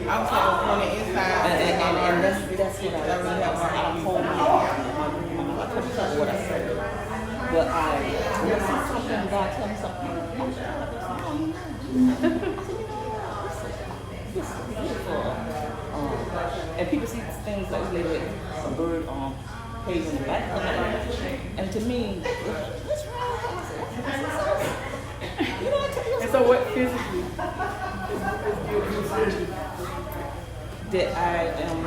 I'm talking from the inside. And that's what I don't hold my what I say. But when I see something, God tell me something, it's beautiful. And people see things like a bird page on the back, and to me, what's wrong? And so what physically is beautiful? That I am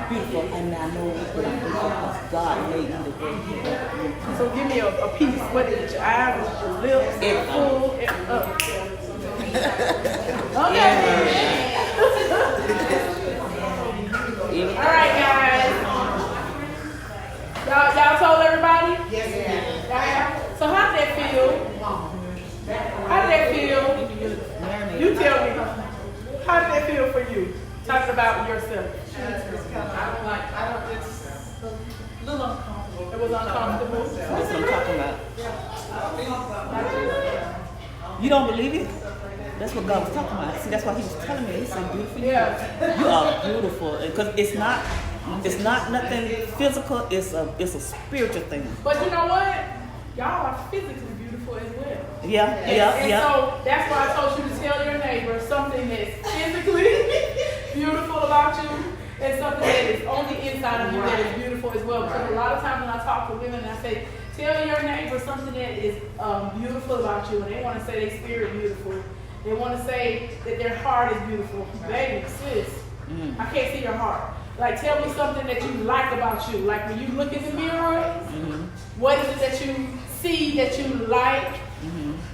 beautiful, and I know that I'm beautiful because God made me the way He wanted me. So give me a piece. What is it? Your eyes, your lips, your full, Okay. All right, guys. Y'all told everybody? Yes, ma'am. So how did that feel? How did that feel? You tell me. How did that feel for you? Talking about yourself. It's a little uncomfortable. It was uncomfortable. That's what I'm talking about. You don't believe it? That's what God was talking about. See, that's why He was telling me. He said, beautiful. Yeah. You are beautiful. Because it's not nothing physical. It's a spiritual thing. But you know what? Y'all are physically beautiful as well. Yeah. So that's why I told you to tell your neighbor something that's physically beautiful about you and something that is on the inside of you that is beautiful as well. Because a lot of times when I talk to women and I say, tell your neighbor something that is beautiful about you, and they want to say their spirit beautiful. They want to say that their heart is beautiful. Baby, sis, I can't see your heart. Like, tell me something that you like about you. Like, when you look in the mirror, what is it that you see that you like?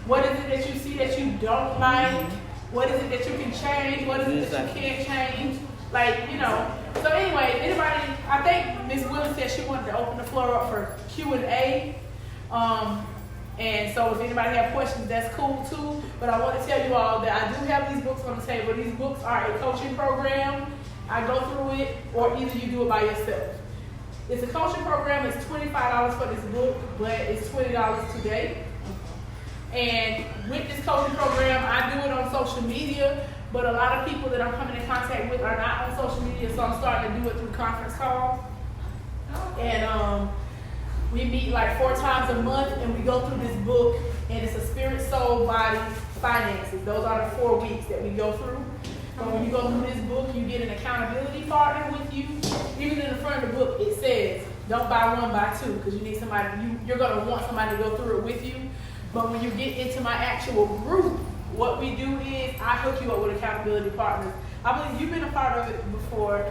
What is it that you see that you don't like? What is it that you can change? What is it that you can't change? Like, So anyway, anybody, I think Ms. Willis said she wanted to open the floor up for Q&A. And so if anybody have questions, that's cool too. But I want to tell you all that I do have these books on the table. These books are a coaching program. I go through it, or either you do it by yourself. It's a coaching program. It's $25 for this book, but it's $20 today. And with this coaching program, I do it on social media, but a lot of people that I'm coming in contact with are not on social media, so I'm starting to do it through conference calls. And we meet like 4 times a month, and we go through this book, and it's a spirit, soul, body, finances. Those are the 4 weeks that we go through. But when you go through this book, you get an accountability partner with you. Even in the front of the book, it says, don't buy 1, buy 2, because you need somebody, you're going to want somebody to go through it with you. But when you get into my actual group, what we do is I hook you up with accountability partners. I believe you've been a part of it before,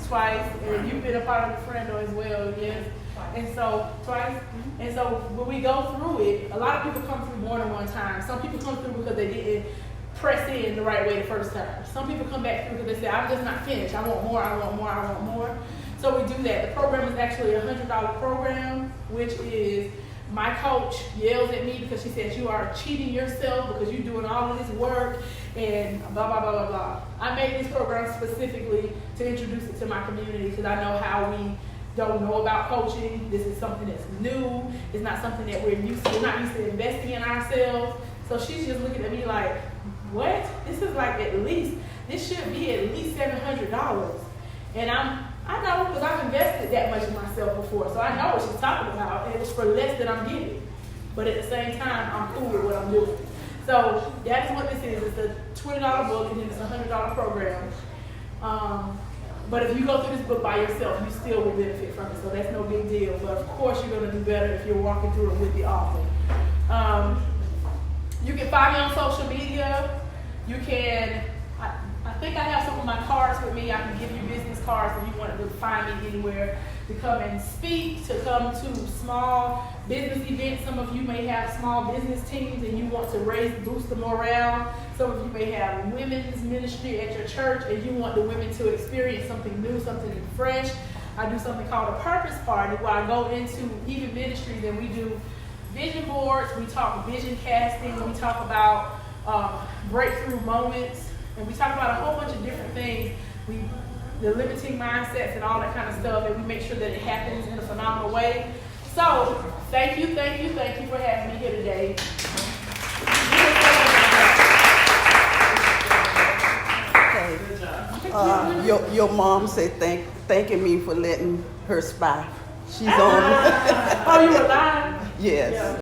twice, and you've been a part of the Friendo as well, yes. And so, twice. And so when we go through it, a lot of people come through more than one time. Some people come through because they didn't press in the right way the first time. Some people come back through because they say, I'm just not finished. I want more, I want more, I want more. So we do that. The program is actually a $100 program, which is my coach yells at me because she says you are cheating yourself because you're doing all of this work and blah, blah, blah, blah, blah. I made this program specifically to introduce it to my community because I know how we don't know about coaching. This is something that's new. It's not something that we're used to. We're not used to investing in ourselves. So she's just looking at me like, what? This is like this should be at least $700. And I know because I've invested that much in myself before. So I know what she's talking about. And it was for less than I'm getting. But at the same time, I'm cool with what I'm doing. So that is what this is. It's a $20 book and then it's a $100 program. But if you go through this book by yourself, you still will benefit from it. So that's no big deal. But of course, you're going to do better if you're walking through it with the author. You can find me on social media. You can, I think I have some of my cards with me. I can give you business cards if you want to find me anywhere to come and speak, to come to small business events. Some of you may have small business teams and you want to boost the morale. Some of you may have women's ministry at your church and you want the women to experience something new, something fresh. I do something called a purpose party where I go into even ministries and we do vision boards, we talk vision casting, we talk about breakthrough moments, and we talk about a whole bunch of different things. The limiting mindsets and all that kind of stuff, and we make sure that it happens in a phenomenal way. So, thank you for having me here today. Your mom said thanking me for letting her spy. She's on. Oh, you were lying? Yes. Yeah.